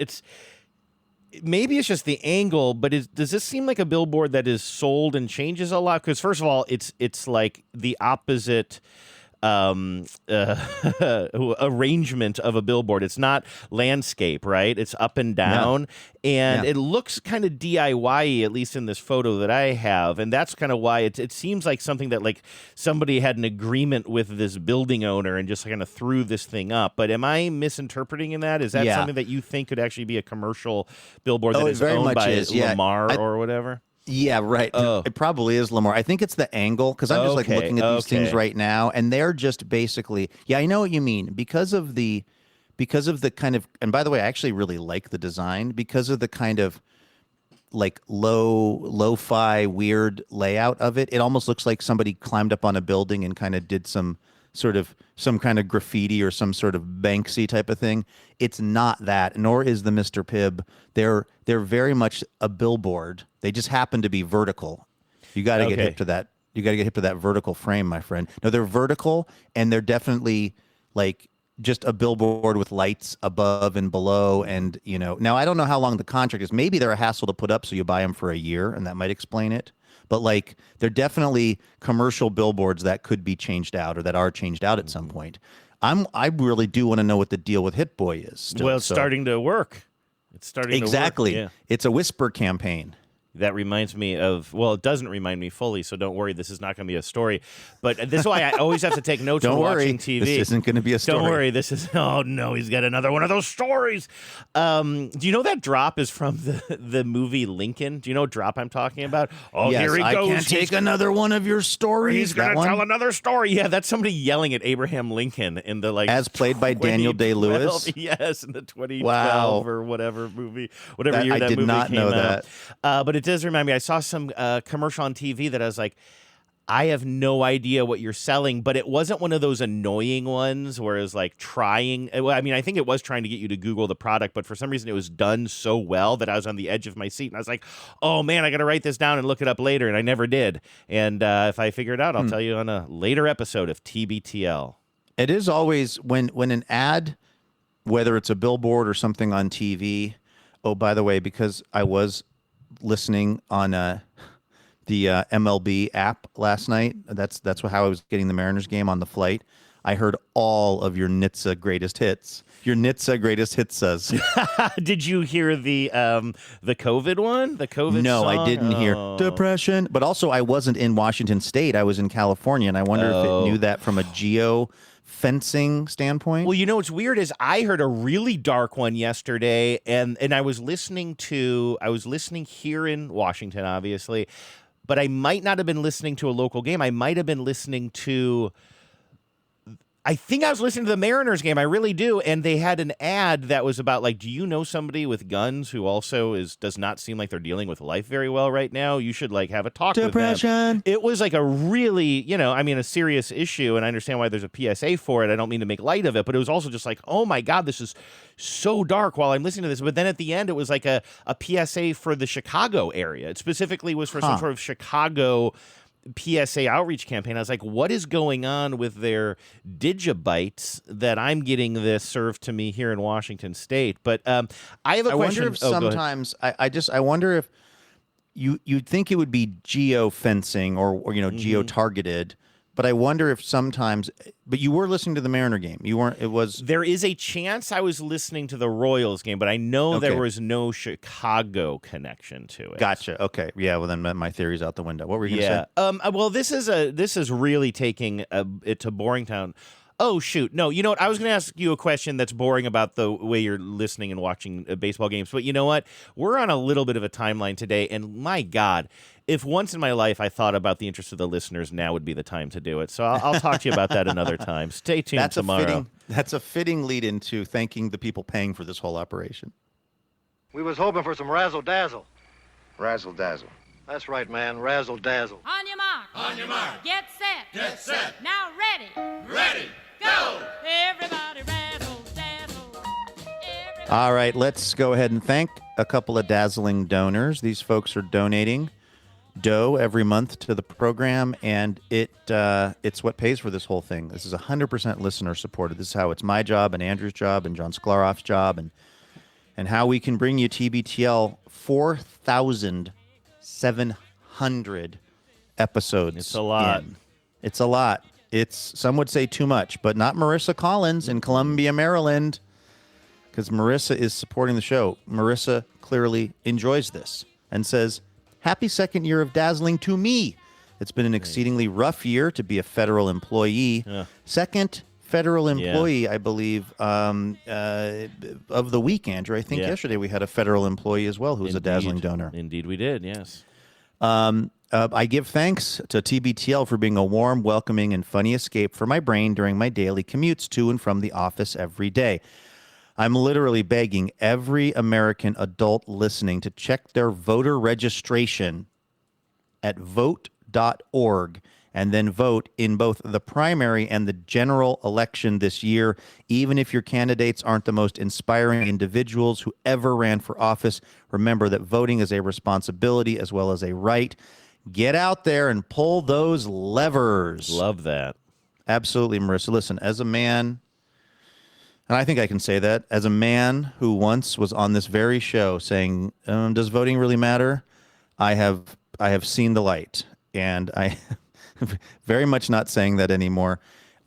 maybe it's just the angle, but does this seem like a billboard that is sold and changes a lot? Because first of all, it's like the opposite arrangement of a billboard. It's not landscape, right? It's up and down, and it looks kind of DIY-y, at least in this photo that I have, and that's kind of why it seems like something that like somebody had an agreement with this building owner and just kind of threw this thing up. But am I misinterpreting in that? Is that something that you think could actually be a commercial billboard that is owned by Lamar or whatever? Yeah, right. It probably is Lamar. I think it's the angle, because I'm just looking at these things right now, and they're just basically, I know what you mean, because of the kind of, and by the way, I actually really like the design because of the kind of like lo-fi weird layout of it. It almost looks like somebody climbed up on a building and kind of did some kind of graffiti or some sort of Banksy type of thing. It's not that, nor is the Mr. Pibb. They're very much a billboard. They just happen to be vertical. You got to get hip to that You got to get hip to that vertical frame, my friend. No, they're vertical, and they're definitely like just a billboard with lights above and below. And, you know, now I don't know how long the contract is. Maybe they're a hassle to put up, so you buy them for a year, and that might explain it. But like, they're definitely commercial billboards that could be changed out or that are changed out at some point. I really do want to know what the deal with Hit Boy is. Still, well, it's starting to work. It's starting exactly. to work. Yeah. It's a whisper campaign. That reminds me of, well, it doesn't remind me fully, so don't worry, this is not going to be a story. But this is why I always have to take notes when watching TV. This isn't going to be a story. Don't worry, this is, oh no, he's got another one of those stories. Do you know that drop is from the movie Lincoln? Do you know what drop I'm talking about? Oh, yes, here he goes. I can't take another one of your stories. He's going to tell another story. Yeah, that's somebody yelling at Abraham Lincoln in the like. As played by Daniel Day-Lewis? Yes, in the 2012 or whatever movie, whatever year that movie came out. I did not know that. But it does remind me, I saw some commercial on TV that I was like, I have no idea what you're selling, but it wasn't one of those annoying ones where it was like trying. Well, I mean, I think it was trying to get you to Google the product, but for some reason it was done so well that I was on the edge of my seat and I was like, oh man, I got to write this down and look it up later. And I never did. And if I figure it out, I'll tell you on a later episode of TBTL. It is always when an ad, whether it's a billboard or something on TV. Oh, by the way, because I was listening on the MLB app last night. That's how I was getting the Mariners game on the flight. I heard all of your NHTSA greatest hits. Your NHTSA greatest hits says. Did you hear the COVID one? The COVID No, song? I didn't hear depression. But also, I wasn't in Washington State. I was in California, and I wonder if it knew that from a geo fencing standpoint. Well, you know what's weird is I heard a really dark one yesterday, and I was listening here in Washington, obviously, but I might not have been listening to a local game. I might have been listening to, I think I was listening to the Mariners game. I really do. And they had an ad that was about like, do you know somebody with guns who also does not seem like they're dealing with life very well right now? You should like have a talk with them. It was like a really, a serious issue. And I understand why there's a PSA for it. I don't mean to make light of it, but it was also just like, oh my God, this is so dark while I'm listening to this. But then at the end, it was like a PSA for the Chicago area. It specifically was for some sort of Chicago PSA outreach campaign. I was like, what is going on with their digibytes that I'm getting this served to me here in Washington State? But I have a question. I wonder if sometimes I wonder if you'd think it would be geo fencing or geo targeted. But I wonder if sometimes, but you were listening to the Mariner game. You weren't, it was. There is a chance I was listening to the Royals game, but I know there was no Chicago connection to it. Gotcha. Okay. Yeah. Well, then my theory's out the window. What were you going to say? Well, this is really taking it to Boringtown. Oh, shoot. No, you know what? I was going to ask you a question that's boring about the way you're listening and watching baseball games. But you know what? We're on a little bit of a timeline today. And my God, if once in my life I thought about the interest of the listeners, now would be the time to do it. So I'll talk to you about that another time. Stay tuned tomorrow. That's a fitting lead into thanking the people paying for this whole operation. We was hoping for some razzle-dazzle. Razzle-dazzle. That's right, man. Razzle-dazzle. On your mark. On your mark. Get set. Get set. Now ready. Ready. Go. Everybody razzle-dazzle. All right, let's go ahead and thank a couple of dazzling donors. These folks are donating dough every month to the program, and it's what pays for this whole thing. This is 100% listener supported. This is how it's my job and Andrew's job and John Sklaroff's job, and how we can bring you TBTL 4,700 episodes. It's a lot. It's a lot. Some would say too much, but not Marissa Collins in Columbia, Maryland, because Marissa is supporting the show. Marissa clearly enjoys this and says, happy second year of dazzling to me. It's been an exceedingly rough year to be a federal employee. Yeah. Second federal employee, I believe, of the week, Andrew. I think yesterday we had a federal employee as well who was a dazzling donor. Indeed we did, yes. I give thanks to TBTL for being a warm, welcoming, and funny escape for my brain during my daily commutes to and from the office every day. I'm literally begging every American adult listening to check their voter registration at vote.org and then vote in both the primary and the general election this year, even if your candidates aren't the most inspiring individuals who ever ran for office. Remember that voting is a responsibility as well as a right. Get out there and pull those levers. Love that. Absolutely, Marissa. Listen, as a man, and I think I can say that, as a man who once was on this very show saying, does voting really matter? I have seen the light, and I very much not saying that anymore.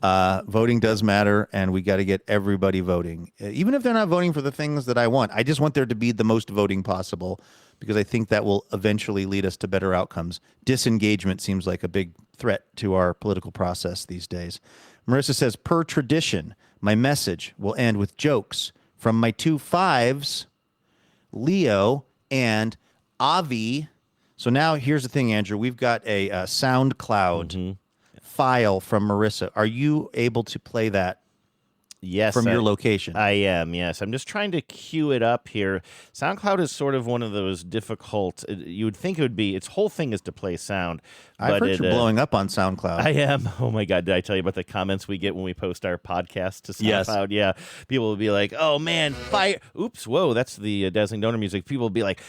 Voting does matter, and we got to get everybody voting. Even if they're not voting for the things that I want, I just want there to be the most voting possible, because I think that will eventually lead us to better outcomes. Disengagement seems like a big threat to our political process these days. Marissa says, per tradition, my message will end with jokes from my 2 5s, Leo and Avi. So now here's the thing, Andrew. We've got a SoundCloud file from Marissa. Are you able to play that? Yes, from your location? I am, yes. I'm just trying to queue it up here. SoundCloud is sort of one of those difficult, you would think it would be, its whole thing is to play sound. I've heard you're blowing up on SoundCloud. I am. Oh my God, did I tell you about the comments we get when we post our podcast to SoundCloud? Yes. Yeah. People will be like, oh man, fire. Oops, whoa, that's the Dazzling Donor music. People will be like,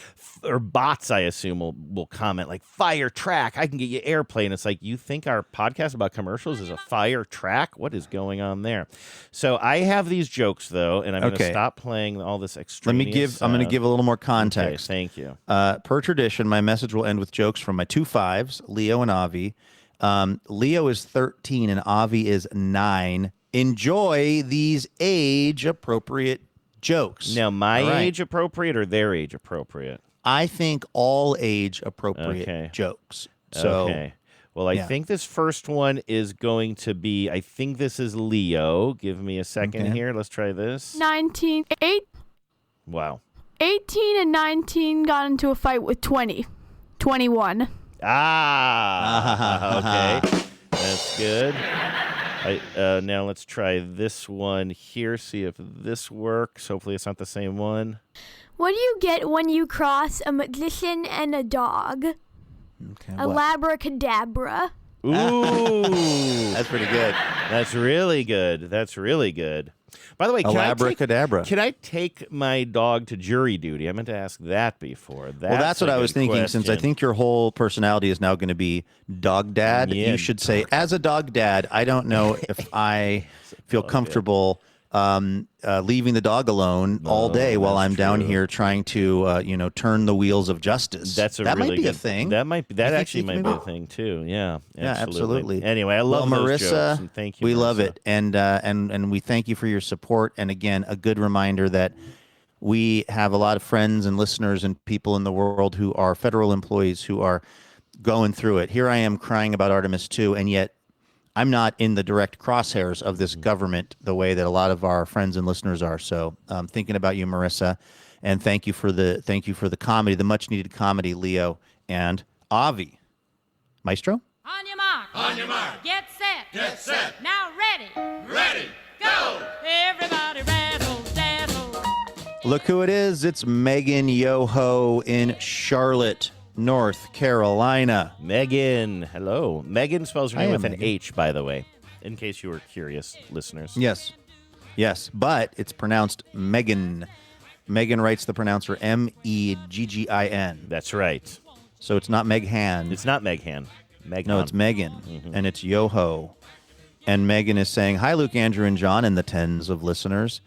or bots, I assume, will comment like, fire track, I can get you airplay. And it's like, you think our podcast about commercials is a fire track? What is going on there? So I have these jokes, though, and I'm going to stop playing all this extraneous I'm going to give a little more context. Okay, thank you. Per tradition, my message will end with jokes from my 2 5s, Leo and Avi. Leo is 13 and Avi is 9. Enjoy these age-appropriate jokes. Now, my age-appropriate or their age-appropriate? I think all age-appropriate jokes. So, okay. Well, I think this first one is going to be, I think this is Leo. Give me a second here. Let's try this. 18 and 19 got into a fight with 21. Okay. That's good. Now let's try this one here, see if this works. Hopefully it's not the same one. What do you get when you cross a magician and a dog? Okay, Abracadabra. Ooh. That's pretty good. That's really good. That's really good. By the way, can I take my dog to jury duty? I meant to ask that before. That's what I was thinking, question. since I think your whole personality is now going to be dog dad. Yeah, you should say, as a dog dad, I don't know if I feel comfortable leaving the dog alone all day while I'm down here trying to, turn the wheels of justice. That really might be a thing. That actually might be a thing too. Yeah, absolutely. Anyway, I love those Marissa, jokes, and thank you. We Marissa. love it, and we thank you for your support. And again, a good reminder that we have a lot of friends and listeners and people in the world who are federal employees who are going through it. Here I am crying about Artemis 2, and yet I'm not in the direct crosshairs of this government the way that a lot of our friends and listeners are. So thinking about you, Marissa, and thank you for the comedy, the much needed comedy, Leo and Avi. Maestro? On your mark. On your mark. Get set. Get set. Now ready. Ready. Go. Everybody rattle, daddle. Look who it is. It's Megan Yoho in Charlotte, North Carolina. Megan, hello. Megan spells her name with Megan. an H, by the way, in case you were curious, listeners. Yes, but it's pronounced Megan. Megan writes the pronouncer Meggin. That's right. So it's not Meghan. It's not Meghan. No, it's Megan, and it's Yoho. And Megan is saying, hi, Luke, Andrew, and John, and the tens of listeners.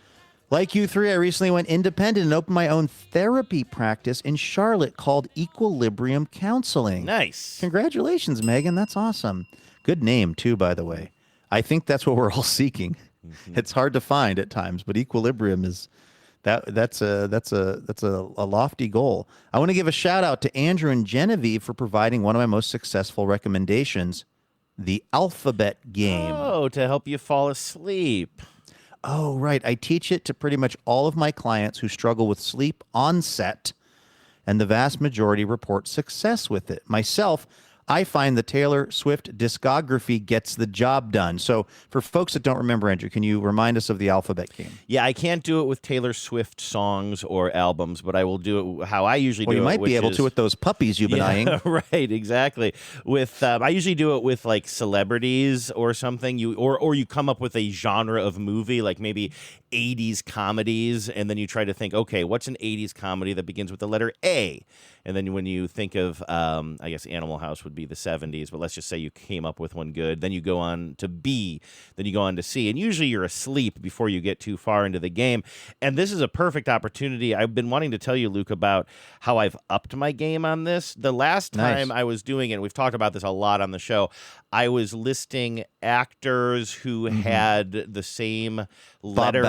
Like you three, I recently went independent and opened my own therapy practice in Charlotte called Equilibrium Counseling. Nice. Congratulations, Megan. That's awesome. Good name, too, by the way. I think that's what we're all seeking. It's hard to find at times, but equilibrium is that's a lofty goal. I want to give a shout out to Andrew and Genevieve for providing one of my most successful recommendations, the alphabet game. Oh, to help you fall asleep. Oh, right. I teach it to pretty much all of my clients who struggle with sleep on set, and the vast majority report success with it. Myself, I find the Taylor Swift discography gets the job done. So for folks that don't remember, Andrew, can you remind us of the alphabet game? Yeah, I can't do it with Taylor Swift songs or albums, but I will do it how I usually do it. Well, you might be able to with those puppies you've been eyeing. Right, exactly. With I usually do it with like celebrities or something. Or you come up with a genre of movie, like maybe 80s comedies, and then you try to think, okay, what's an 80s comedy that begins with the letter A? And then when you think of, I guess Animal House would be the 70s, but let's just say you came up with one good. Then you go on to B, then you go on to C. And usually you're asleep before you get too far into the game. And this is a perfect opportunity. I've been wanting to tell you, Luke, about how I've upped my game on this. The last time I was doing it, and we've talked about this a lot on the show, I was listing actors who had the same letter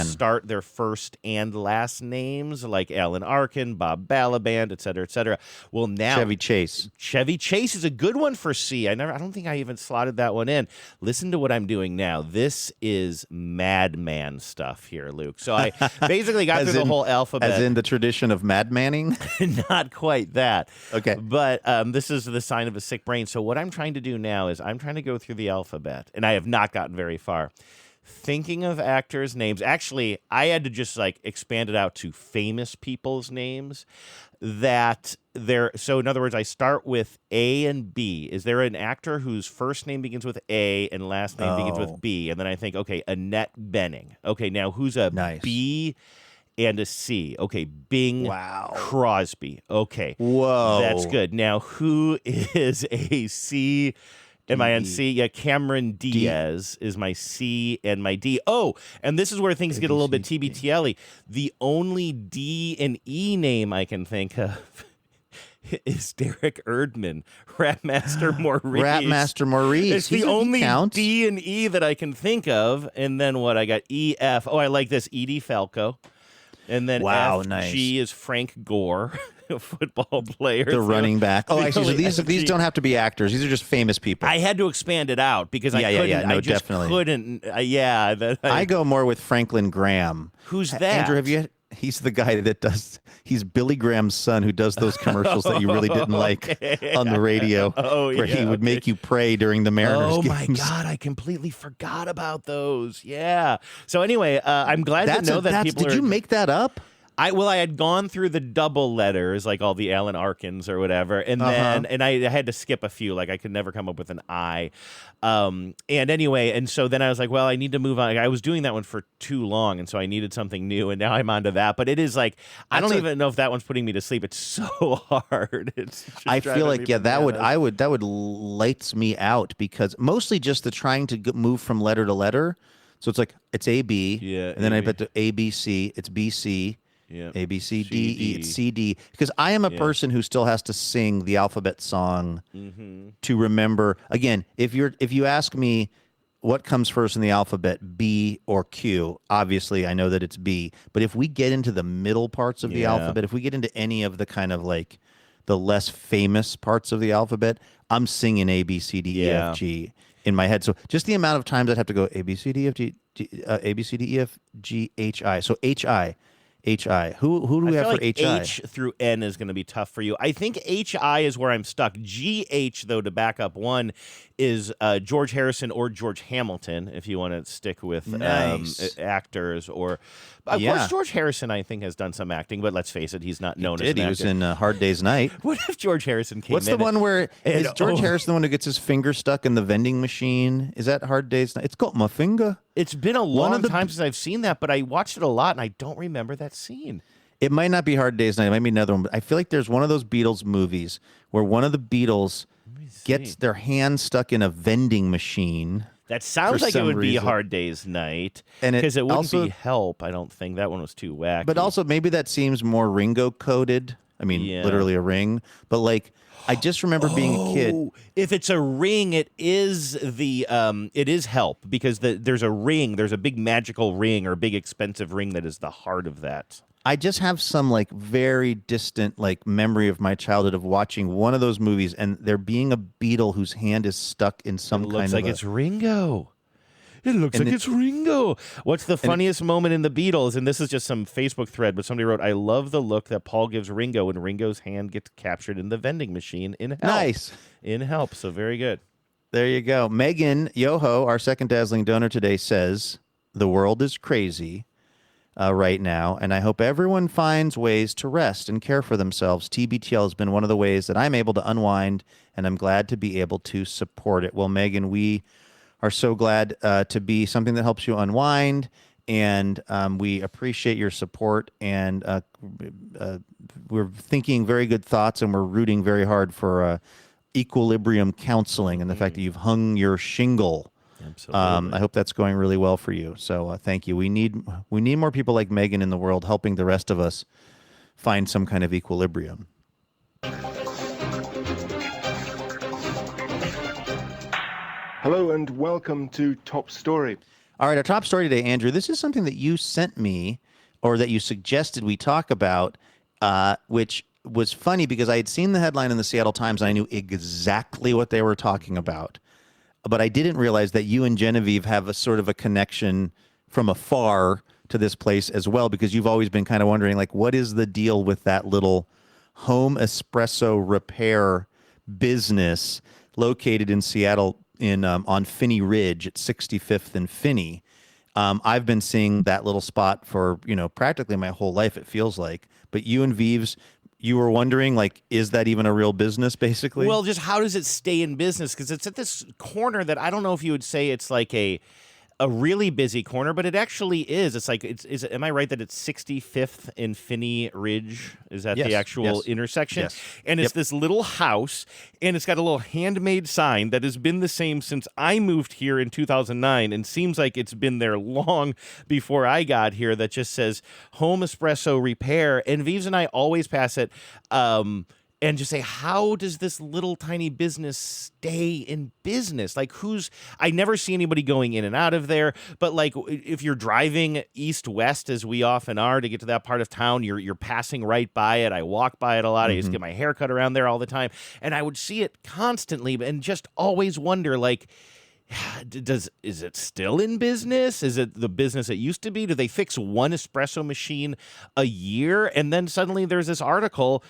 start their first and last names, like Alan Arkin, Bob Balaban, et cetera, et cetera. Well, now Chevy Chase. Chevy Chase is a good one for C. I don't think I even slotted that one in. Listen to what I'm doing now. This is madman stuff here, Luke. So I basically got through the whole alphabet. As in the tradition of madmanning? Not quite that. Okay. But this is the sign of a sick brain. So what I'm trying to do now is I'm trying to go through the alphabet, and I have not gotten very far. Thinking of actors' names. Actually, I had to just expand it out to famous people's names that they're. So in other words, I start with A and B. Is there an actor whose first name begins with A and last name begins with B? And then I think, okay, Annette Bening. Okay, now who's a B and a C? Okay, Bing Crosby. Okay. Whoa. That's good. Now, who is a C? Am I on C? Yeah, Cameron Diaz is my C and my D. Oh, and this is where things get a little bit TBTL-y. The only D and E name I can think of is Derek Erdman, Rapmaster Maurice. Rapmaster Maurice. It's the only D and E that I can think of. And then what? I got E, F. Oh, I like this. Edie Falco. And then F, G is Frank Gore. A football player, the running back. Oh, actually, so these don't have to be actors. These are just famous people. I had to expand it out because I couldn't. I just couldn't. I go more with Franklin Graham. Who's that? Andrew, have you? He's the guy that does. He's Billy Graham's son who does those commercials that you really didn't like on the radio, where he would make you pray during the Mariners games. My God, I completely forgot about those. Yeah. So anyway, I'm glad to know that people. Did you make that up? I had gone through the double letters, like all the Alan Arkins or whatever, and then I had to skip a few, like I could never come up with an I. And anyway, and so then I was like, well, I need to move on. I was doing that one for too long, and so I needed something new, and now I'm onto that. But it is like I don't even know if that one's putting me to sleep. It's so hard. I feel like that would lights me out because mostly just the trying to move from letter to letter. So it's like it's A B, and then I put the A B C, it's B C. Yeah. A, B, C, D, E, it's C, D. Because I am a person who still has to sing the alphabet song to remember. Again, if you ask me what comes first in the alphabet, B or Q, obviously I know that it's B. But if we get into the middle parts of the alphabet, if we get into any of the kind of like the less famous parts of the alphabet, I'm singing A, B, C, D, E, F, G in my head. So just the amount of times I'd have to go A, B, C, D, F, G, A, B, C, D, E, F, G, H, I. So H, I. H-I. Who do we have for H-I? H through N is going to be tough for you. I think H-I is where I'm stuck. G-H, though, to back up one, is George Harrison or George Hamilton, if you want to stick with actors. Or, of course, George Harrison, I think, has done some acting, but let's face it, he's not known as an actor. He was in Hard Day's Night. What if George Harrison came in? What's the one where, is George Harrison the one who gets his finger stuck in the vending machine? Is that Hard Day's Night? It's got my finger. It's been a long time since I've seen that, but I watched it a lot, and I don't remember that scene. It might not be Hard Day's Night. It might be another one, but I feel like there's one of those Beatles movies where one of the Beatles gets their hand stuck in a vending machine. That sounds like it would be Hard Day's Night, because it wouldn't be Help, I don't think. That one was too wacky. But also, maybe that seems more Ringo-coded. I mean, literally a ring. But, like, I just remember being a kid. If it's a ring, it is it is Help, because there's a ring, there's a big magical ring or a big expensive ring that is the heart of that. I just have some like very distant like memory of my childhood of watching one of those movies and there being a Beatle whose hand is stuck in some kind of. It looks like it's Ringo. It looks like it's Ringo. What's the funniest moment in the Beatles? And this is just some Facebook thread, but somebody wrote, I love the look that Paul gives Ringo when Ringo's hand gets captured in the vending machine in Help. Nice. In Help. So very good. There you go. Megan Yoho, our second dazzling donor today, says, the world is crazy right now, and I hope everyone finds ways to rest and care for themselves. TBTL has been one of the ways that I'm able to unwind, and I'm glad to be able to support it. Well, Megan, we are so glad to be something that helps you unwind, and we appreciate your support and we're thinking very good thoughts, and we're rooting very hard for equilibrium counseling and the fact that you've hung your shingle. Absolutely. I hope that's going really well for you. So thank you. We need more people like Megan in the world helping the rest of us find some kind of equilibrium. Hello and welcome to Top Story. All right, our top story today, Andrew, this is something that you sent me or that you suggested we talk about, which was funny because I had seen the headline in the Seattle Times and I knew exactly what they were talking about. But I didn't realize that you and Genevieve have a sort of a connection from afar to this place as well, because you've always been kind of wondering, like, what is the deal with that little home espresso repair business located in Seattle on Finney Ridge at 65th and Finney. I've been seeing that little spot for, practically my whole life, it feels like. But you and Vives, you were wondering, like, is that even a real business, basically? Well, just how does it stay in business? Because it's at this corner that I don't know if you would say it's like a really busy corner, but it actually is. It's like, am I right that it's 65th and Finney Ridge? Is that the actual intersection? Yes. And it's this little house, and it's got a little handmade sign that has been the same since I moved here in 2009, and seems like it's been there long before I got here, that just says Home Espresso Repair. And Vives and I always pass it, and just say, how does this little tiny business stay in business? Like, I never see anybody going in and out of there, but like, if you're driving east-west, as we often are, to get to that part of town, you're passing right by it. I walk by it a lot. I used to get my hair cut around there all the time, and I would see it constantly and just always wonder, like, is it still in business? Is it the business it used to be? Do they fix one espresso machine a year? And then suddenly there's this article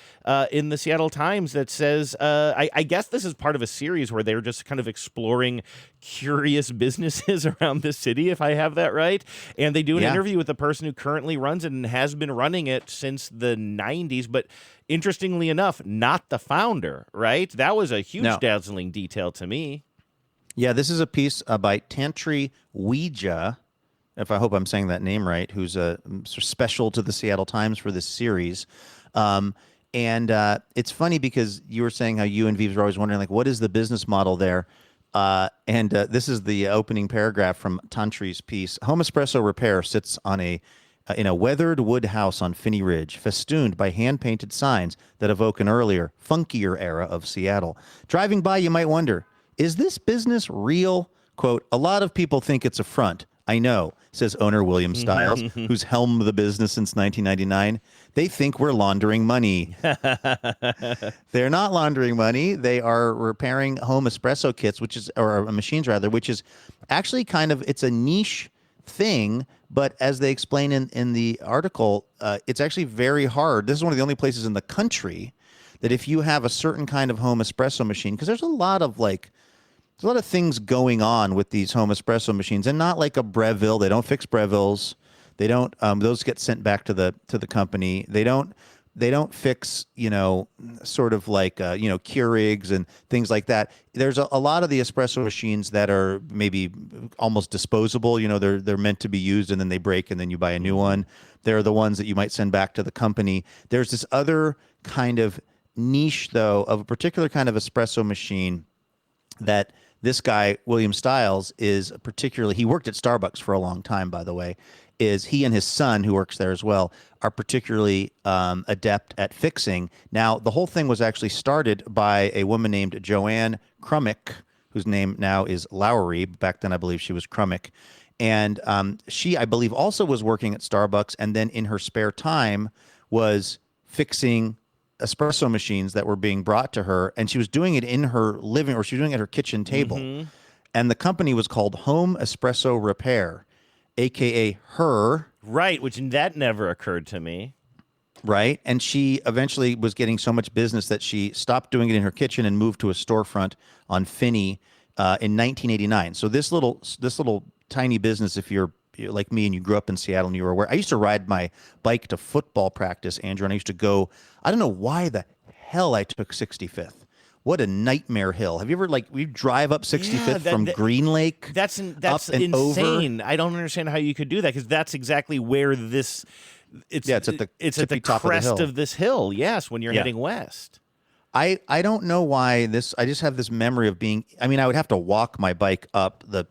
in the Seattle Times that says, I guess this is part of a series where they're just kind of exploring curious businesses around the city, if I have that right. And they do an interview with the person who currently runs it and has been running it since the 90s. But interestingly enough, not the founder, right? That was a huge dazzling detail to me. Yeah, this is a piece by Tantri Ouija, if I hope I'm saying that name right, who's sort of special to the Seattle Times for this series. And it's funny because you were saying how you and Vives were always wondering, like, what is the business model there? And this is the opening paragraph from Tantri's piece. Home Espresso Repair sits on in a weathered wood house on Finney Ridge, festooned by hand-painted signs that evoke an earlier, funkier era of Seattle. Driving by, you might wonder, is this business real? Quote, a lot of people think it's a front. I know, says owner William Stiles, who's helmed the business since 1999. They think we're laundering money. They're not laundering money. They are repairing home espresso kits, or machines rather, which is actually it's a niche thing. But as they explain in the article, it's actually very hard. This is one of the only places in the country that if you have a certain kind of home espresso machine, because there's a lot of things going on with these home espresso machines, and not like a Breville. They don't fix Brevilles. They don't. Those get sent back to the company. They don't fix sort of like Keurigs and things like that. There's a lot of the espresso machines that are maybe almost disposable. They're meant to be used and then they break and then you buy a new one. They're the ones that you might send back to the company. There's this other kind of niche though of a particular kind of espresso machine that this guy, William Stiles, is particularly, he worked at Starbucks for a long time, by the way, is he and his son, who works there as well, are particularly adept at fixing. Now, the whole thing was actually started by a woman named Joanne Crummick, whose name now is Lowry. Back then, I believe she was Crummick. And she, I believe, also was working at Starbucks, and then in her spare time was fixing espresso machines that were being brought to her, and she was doing it in her living, or she was doing it at her kitchen table. And the company was called Home Espresso Repair, aka her. Right, which that never occurred to me. Right, and she eventually was getting so much business that she stopped doing it in her kitchen and moved to a storefront on Finney in 1989. So this little tiny business, if you're like me and you grew up in Seattle and you were aware. I used to ride my bike to football practice, Andrew, and I used to go, I don't know why the hell I took 65th. What a nightmare hill. Have you ever, we drive up 65th from Green Lake? That's up and insane. over? I don't understand how you could do that, because that's exactly where this It's at the it's at the top crest of the hill. of this hill. Yes, when you're heading west. I don't know why this. I just have this memory of being. I mean, I would have to walk my bike up the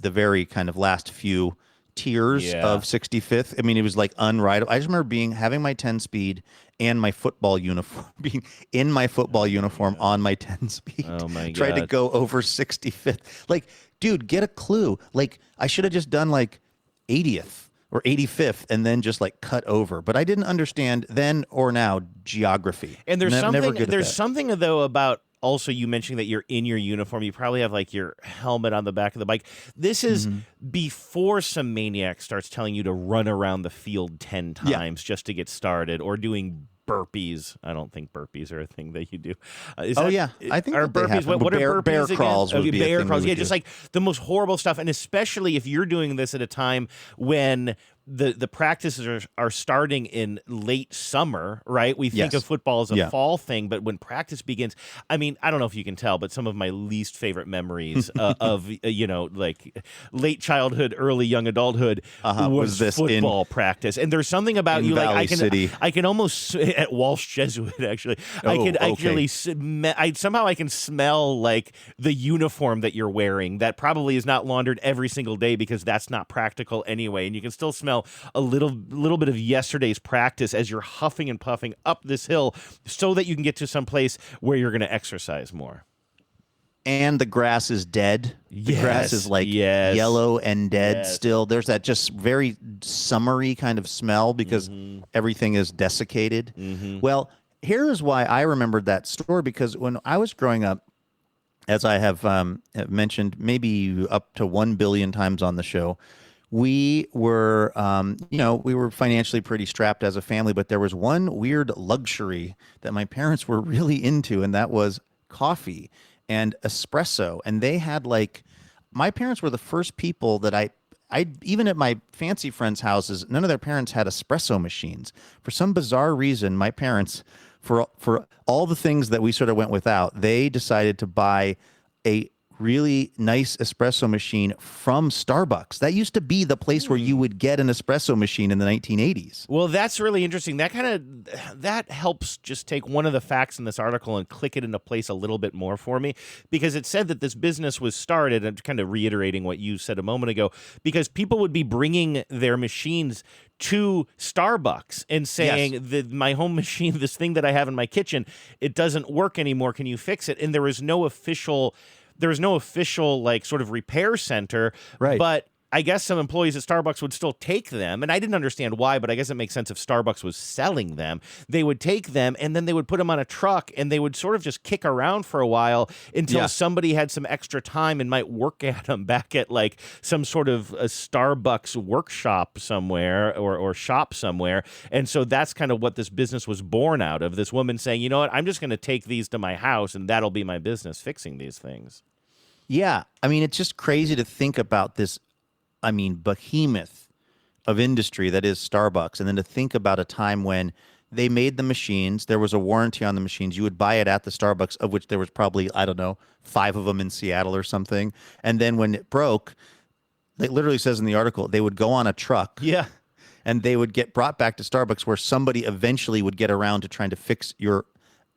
very kind of last few tiers of 65th. I mean, it was like unrideable. I just remember having my 10-speed and my football uniform, being in my football uniform on my 10-speed. Oh my God! Tried to go over 65th. Like, dude, get a clue. Like, I should have just done like 80th or 85th and then just like cut over. But I didn't understand then or now geography. And there's never good at that. something though about also you mentioning that you're in your uniform. You probably have like your helmet on the back of the bike. This is before some maniac starts telling you to run around the field 10 times just to get started, or doing burpees. I don't think burpees are a thing that you do. I think are that they burpees. happen. What are bear burpees crawls again? would be bear a thing crawls. we Yeah, would just do. like the most horrible stuff. And especially if you're doing this at a time when the practices are starting in late summer, right? We think of football as a fall thing, but when practice begins, I mean, I don't know if you can tell, but some of my least favorite memories of like late childhood, early young adulthood was this football practice. And there's something about you, like I can almost at Walsh Jesuit actually, I can smell like the uniform that you're wearing that probably is not laundered every single day because that's not practical anyway, and you can still smell a little bit of yesterday's practice as you're huffing and puffing up this hill so that you can get to some place where you're going to exercise more. And the grass is dead. The grass is like yellow and dead still. There's that just very summery kind of smell because everything is desiccated. Well, here is why I remembered that story, because when I was growing up, as I have mentioned maybe up to 1 billion times on the show, we were, we were financially pretty strapped as a family, but there was one weird luxury that my parents were really into, and that was coffee and espresso. And they had my parents were the first people that I even at my fancy friends' houses, none of their parents had espresso machines. For some bizarre reason, my parents, for all the things that we sort of went without, they decided to buy a really nice espresso machine from Starbucks. That used to be the place where you would get an espresso machine in the 1980s. Well, that's really interesting. That helps just take one of the facts in this article and click it into place a little bit more for me, because it said that this business was started, and kind of reiterating what you said a moment ago, because people would be bringing their machines to Starbucks and saying that my home machine, this thing that I have in my kitchen, it doesn't work anymore. Can you fix it? And there was no official like sort of repair center, right? But I guess some employees at Starbucks would still take them, and I didn't understand why, but I guess it makes sense if Starbucks was selling them. They would take them, and then they would put them on a truck, and they would sort of just kick around for a while until somebody had some extra time and might work at them back at like some sort of a Starbucks workshop somewhere or shop somewhere. And so that's kind of what this business was born out of, this woman saying, you know what, I'm just going to take these to my house, and that'll be my business, fixing these things. Yeah. I mean, it's just crazy to think about this, behemoth of industry that is Starbucks. And then to think about a time when they made the machines, there was a warranty on the machines. You would buy it at the Starbucks, of which there was probably, 5 of them in Seattle or something. And then when it broke, it literally says in the article, they would go on a truck. Yeah. And they would get brought back to Starbucks, where somebody eventually would get around to trying to fix your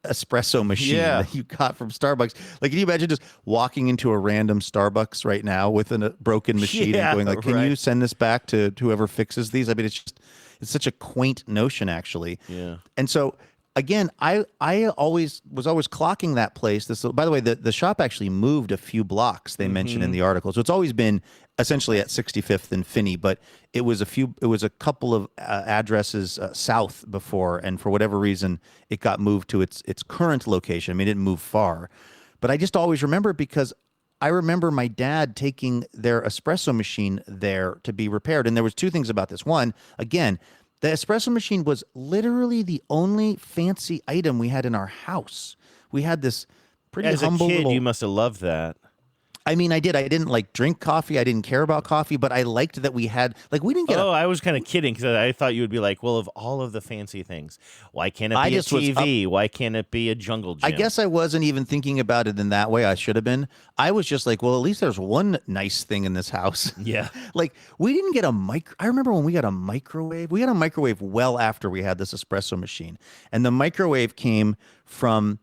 espresso machine that you got from Starbucks. Like, can you imagine just walking into a random Starbucks right now with a broken machine and going like, can you send this back to whoever fixes these? I mean, it's such a quaint notion, actually. Yeah. And so again, I was always clocking that place. By the way, the shop actually moved a few blocks, they mentioned in the article. So it's always been essentially at 65th and Finney, but it was a couple of addresses south before, and for whatever reason, it got moved to its current location. I mean, it didn't move far. But I just always remember it because I remember my dad taking their espresso machine there to be repaired. And there was two things about this. One, again, the espresso machine was literally the only fancy item we had in our house. We had this pretty humble little... As a kid, little... you must have loved that. I mean, I did. I didn't like drink coffee. I didn't care about coffee, but I liked that we had we didn't get. I was kind of kidding because I thought you would be like, well, of all of the fancy things, why can't it be a TV? Why can't it be a jungle gym? I guess I wasn't even thinking about it in that way. I should have been. I was just like, well, at least there's one nice thing in this house. Yeah. We didn't get a I remember when we got a microwave. We got a microwave well after we had this espresso machine, and the microwave came from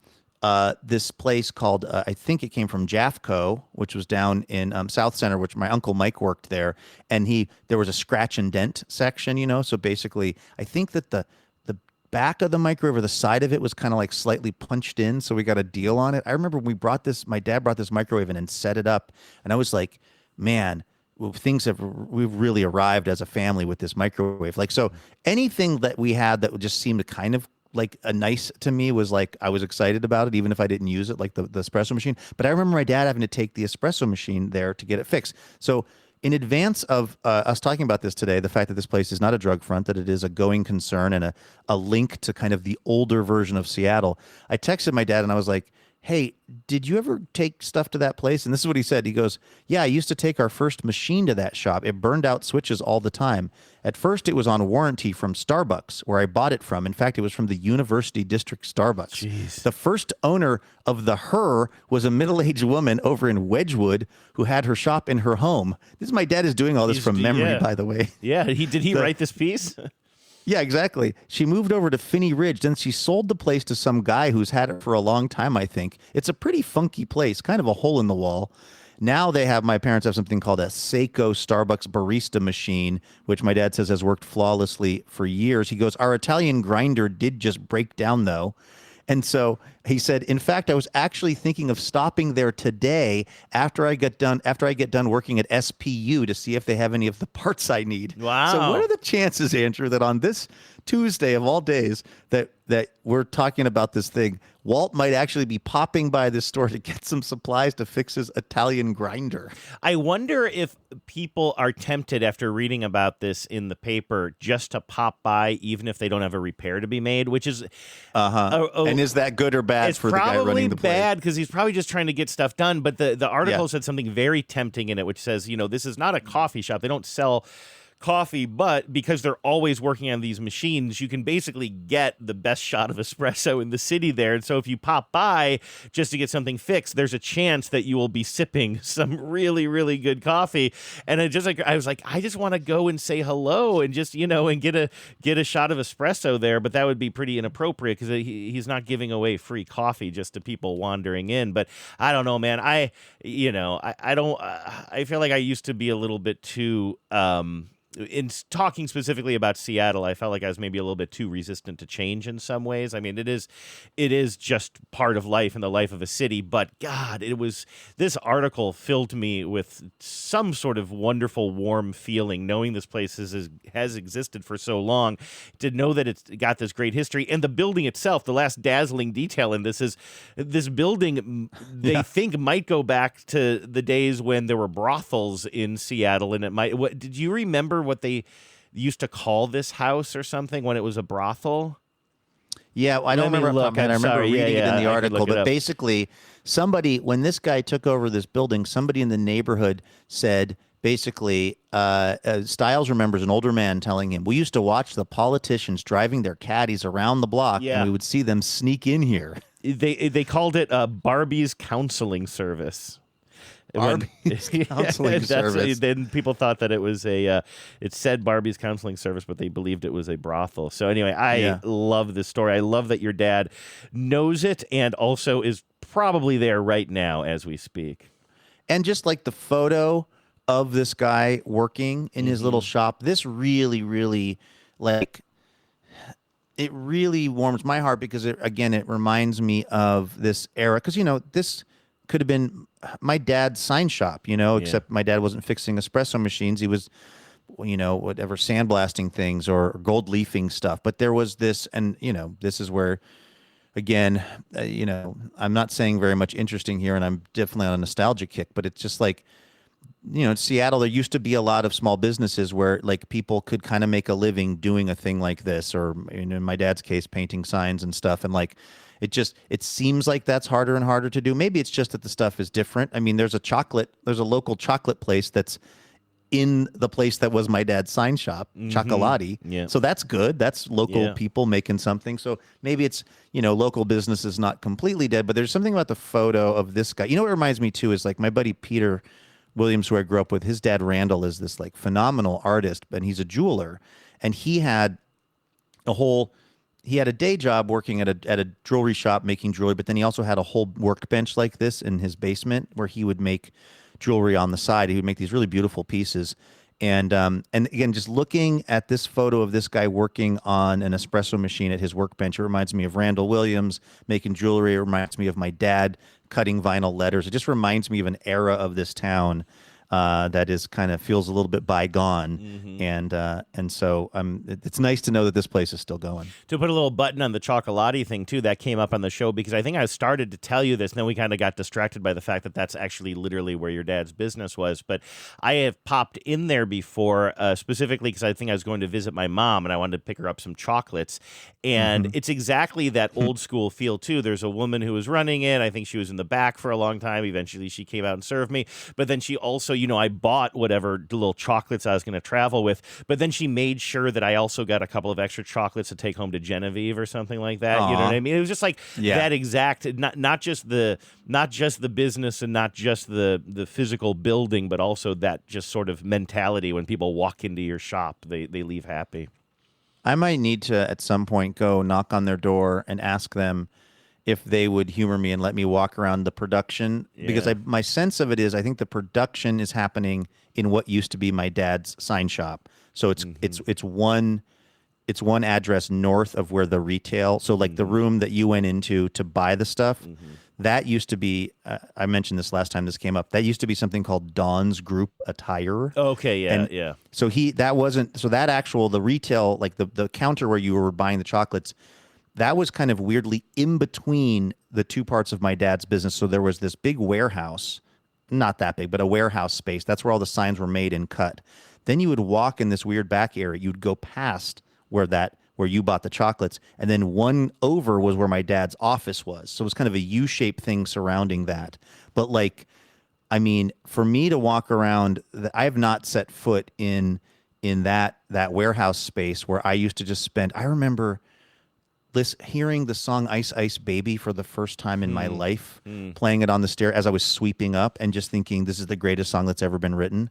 this place called, I think it came from Jaffco, which was down in South Center, which my Uncle Mike worked there. And there was a scratch and dent section, So basically, I think that the back of the microwave or the side of it was kind of like slightly punched in. So we got a deal on it. I remember when my dad brought this microwave in and set it up. And I was like, man, we've really arrived as a family with this microwave. So anything that we had that just seemed to kind of a nice to me was I was excited about it, even if I didn't use it, the espresso machine. But I remember my dad having to take the espresso machine there to get it fixed. So in advance of us talking about this today, the fact that this place is not a drug front, that it is a going concern and a link to kind of the older version of Seattle, I texted my dad and I was like, hey, did you ever take stuff to that place? And this is what he said. He goes, yeah, I used to take our first machine to that shop. It burned out switches all the time. At first, it was on warranty from Starbucks, where I bought it from. In fact, it was from the University District Starbucks. Jeez. The first owner of the Her was a middle-aged woman over in Wedgwood who had her shop in her home. My dad is doing all this from memory, by the way. Yeah, did he write this piece? Yeah, exactly. She moved over to Finney Ridge. Then she sold the place to some guy who's had it for a long time, I think. It's a pretty funky place, kind of a hole in the wall. Now my parents have something called a Seiko Starbucks barista machine, which my dad says has worked flawlessly for years. He goes, our Italian grinder did just break down, though. And so he said, in fact, I was actually thinking of stopping there today after I get done working at SPU to see if they have any of the parts I need. Wow. So what are the chances, Andrew, that on this Tuesday of all days that we're talking about this thing, Walt might actually be popping by this store to get some supplies to fix his Italian grinder? I wonder if people are tempted after reading about this in the paper just to pop by, even if they don't have a repair to be made, which is... And is that good or bad for the guy running the place? It's probably bad because he's probably just trying to get stuff done. But the article said something very tempting in it, which says, this is not a coffee shop. They don't sell coffee, but because they're always working on these machines, you can basically get the best shot of espresso in the city there. And so if you pop by just to get something fixed, there's a chance that you will be sipping some really, really good coffee. And I was like, I just want to go and say hello and just, and get a shot of espresso there. But that would be pretty inappropriate because he's not giving away free coffee just to people wandering in. But I don't know, man. I feel like I used to be a little bit too, in talking specifically about Seattle, I felt like I was maybe a little bit too resistant to change in some ways. I mean, it is just part of life and the life of a city, but God, this article filled me with some sort of wonderful, warm feeling, knowing this place has existed for so long, to know that it's got this great history. And the building itself, the last dazzling detail in this is this building they think might go back to the days when there were brothels in Seattle, and did you remember what they used to call this house or something when it was a brothel? Yeah, I don't remember. I remember reading it in the article, but basically, when this guy took over this building, somebody in the neighborhood said, basically, Stiles remembers an older man telling him, we used to watch the politicians driving their caddies around the block, and we would see them sneak in here. They called it Barbie's counseling service. Barbie's counseling service. Then people thought that it was it said Barbie's counseling service, but they believed it was a brothel. So anyway, I love this story. I love that your dad knows it and also is probably there right now as we speak. And just like the photo of this guy working in his little shop, this really, really, it really warms my heart because, it reminds me of this era. Because, this could have been my dad's sign shop, except my dad wasn't fixing espresso machines. He was, whatever, sandblasting things or gold leafing stuff. But there was this, and, this is where, again, I'm not saying very much interesting here, and I'm definitely on a nostalgia kick, but it's just like Seattle, there used to be a lot of small businesses where like people could kind of make a living doing a thing like this, or in my dad's case, painting signs and stuff. And like, it seems like that's harder and harder to do. Maybe it's just that the stuff is different. I mean, there's a local chocolate place that's in the place that was my dad's sign shop, Chocolati. Yeah. So that's good. That's local people making something. So maybe it's, local business is not completely dead, but there's something about the photo of this guy. What it reminds me too is like my buddy Peter Williams, who I grew up with, his dad Randall is this like phenomenal artist, and he's a jeweler, and he had a day job working at a jewelry shop making jewelry, but then he also had a whole workbench like this in his basement where he would make jewelry on the side. He would make these really beautiful pieces. And again, just looking at this photo of this guy working on an espresso machine at his workbench, it reminds me of Randall Williams making jewelry. It reminds me of my dad cutting vinyl letters. It just reminds me of an era of this town that is kind of feels a little bit bygone, and so it's nice to know that this place is still going. To put a little button on the Chocolati thing too, that came up on the show because I think I started to tell you this, and then we kind of got distracted by the fact that that's actually literally where your dad's business was. But I have popped in there before, specifically because I think I was going to visit my mom and I wanted to pick her up some chocolates, and it's exactly that old school feel too. There's a woman who was running it. I think she was in the back for a long time. Eventually, she came out and served me, but then she also, I bought whatever little chocolates I was going to travel with, but then she made sure that I also got a couple of extra chocolates to take home to Genevieve or something like that. Aww. You know what I mean? It was just like that exact, not just the business and not just the physical building, but also that just sort of mentality when people walk into your shop, they leave happy. I might need to at some point go knock on their door and ask them if they would humor me and let me walk around the production, because my sense of it is I think the production is happening in what used to be my dad's sign shop. So it's one address north of where the retail. So like the room that you went into to buy the stuff, that used to be. I mentioned this last time this came up. That used to be something called Dawn's Group Attire. Okay, yeah. So the retail, like the counter where you were buying the chocolates, that was kind of weirdly in between the two parts of my dad's business. So there was this big warehouse, not that big, but a warehouse space. That's where all the signs were made and cut. Then you would walk in this weird back area. You'd go past where you bought the chocolates, and then one over was where my dad's office was. So it was kind of a U-shaped thing surrounding that. But like, I mean, for me to walk around, I have not set foot in that warehouse space where I used to just spend. I remember hearing the song Ice Ice Baby for the first time in my life, playing it on the stair as I was sweeping up and just thinking this is the greatest song that's ever been written.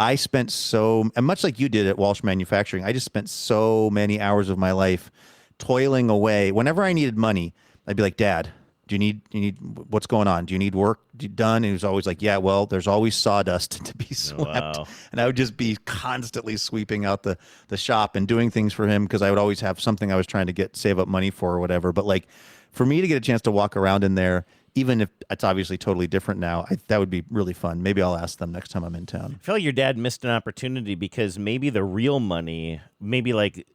I spent and much like you did at Walsh Manufacturing, I just spent so many hours of my life toiling away. Whenever I needed money, I'd be like, Dad, do you need what's going on? Do you need work done? And he was always like, yeah, well, there's always sawdust to be swept. Wow. And I would just be constantly sweeping out the shop and doing things for him because I would always have something I was trying to save up money for or whatever. But like for me to get a chance to walk around in there, even if it's obviously totally different now, that would be really fun. Maybe I'll ask them next time I'm in town. I feel like your dad missed an opportunity because maybe the real money, maybe like,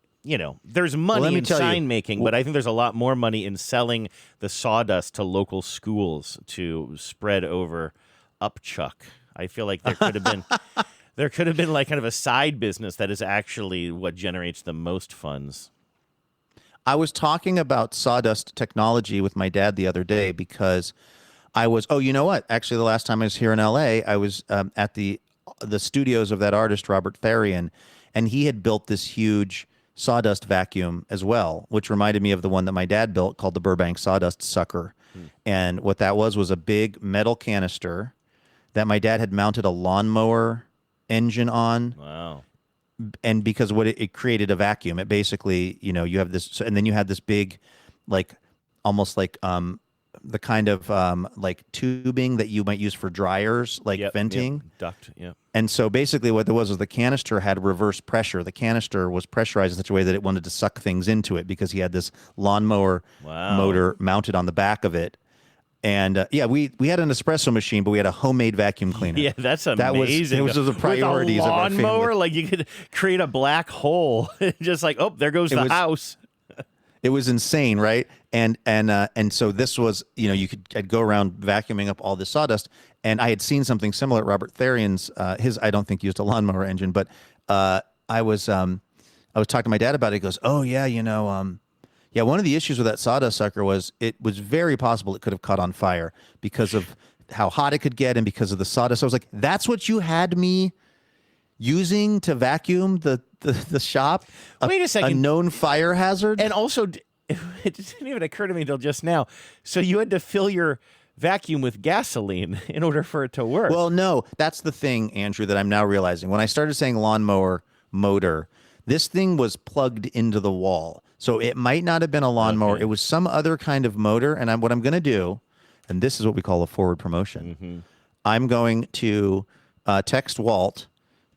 there's money in sign making, but I think there's a lot more money in selling the sawdust to local schools to spread over Upchuck. I feel like there could have been like kind of a side business that is actually what generates the most funds. I was talking about sawdust technology with my dad the other day because I was, you know what? Actually, the last time I was here in LA, I was at the studios of that artist, Robert Tharian, and he had built this huge sawdust vacuum as well, which reminded me of the one that my dad built called the Burbank Sawdust Sucker. And what that was a big metal canister that my dad had mounted a lawnmower engine on. Wow. And because it created a vacuum, it basically, you have this, and then you had this big, like, almost like the kind of like tubing that you might use for dryers, like venting. Duct, yeah. And so basically what there was the canister had reverse pressure. The canister was pressurized in such a way that it wanted to suck things into it because he had this lawnmower motor mounted on the back of it. And we had an espresso machine, but we had a homemade vacuum cleaner. Yeah, that's amazing. It was the priorities With a of our family. lawnmower, like you could create a black hole. Just like, there goes the house. It was insane, right? And so this was, I'd go around vacuuming up all this sawdust, and I had seen something similar at Robert Therian's. His, I don't think, used a lawnmower engine, but I was talking to my dad about it. He goes, "Oh yeah, one of the issues with that sawdust sucker was it was very possible it could have caught on fire because of how hot it could get and because of the sawdust." I was like, "That's what you had me using to vacuum the shop?" Wait a second. A known fire hazard? And also, it didn't even occur to me until just now. So you had to fill your vacuum with gasoline in order for it to work. Well, no, that's the thing, Andrew, that I'm now realizing. When I started saying lawnmower motor, this thing was plugged into the wall. So it might not have been a lawnmower. Okay. It was some other kind of motor. And what I'm going to do, and this is what we call a forward promotion, I'm going to text Walt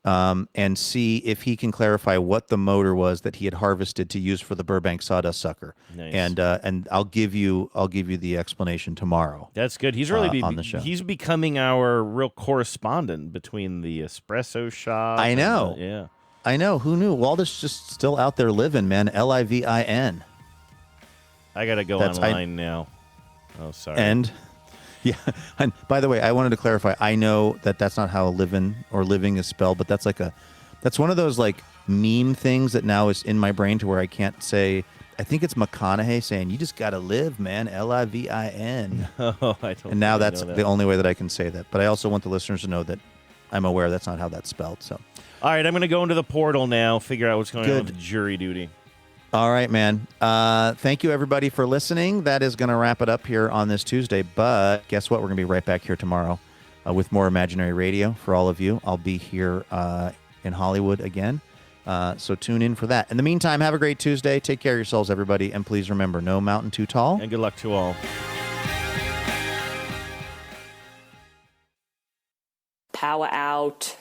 and see if he can clarify what the motor was that he had harvested to use for the Burbank sawdust sucker. Nice. And I'll give you the explanation tomorrow. That's good. He's really on the show. He's becoming our real correspondent between the espresso shop. I know. Yeah. I know. Who knew? Walt is just still out there living, man. Livin. I got to go online now. Oh, sorry. And yeah. And by the way, I wanted to clarify. I know that that's not how living is spelled, but that's that's one of those like meme things that now is in my brain to where I can't say. I think it's McConaughey saying, "You just got to live, man." Livin. Oh, I don't. And now really that's know that. the only way that I can say that. But I also want the listeners to know that I'm aware that's not how that's spelled. So. All right, I'm going to go into the portal now, figure out what's going on Good. with jury duty. All right, man. Thank you, everybody, for listening. That is going to wrap it up here on this Tuesday. But guess what? We're going to be right back here tomorrow with more Imaginary Radio for all of you. I'll be here in Hollywood again. So tune in for that. In the meantime, have a great Tuesday. Take care of yourselves, everybody. And please remember, no mountain too tall. And good luck to all. Power out.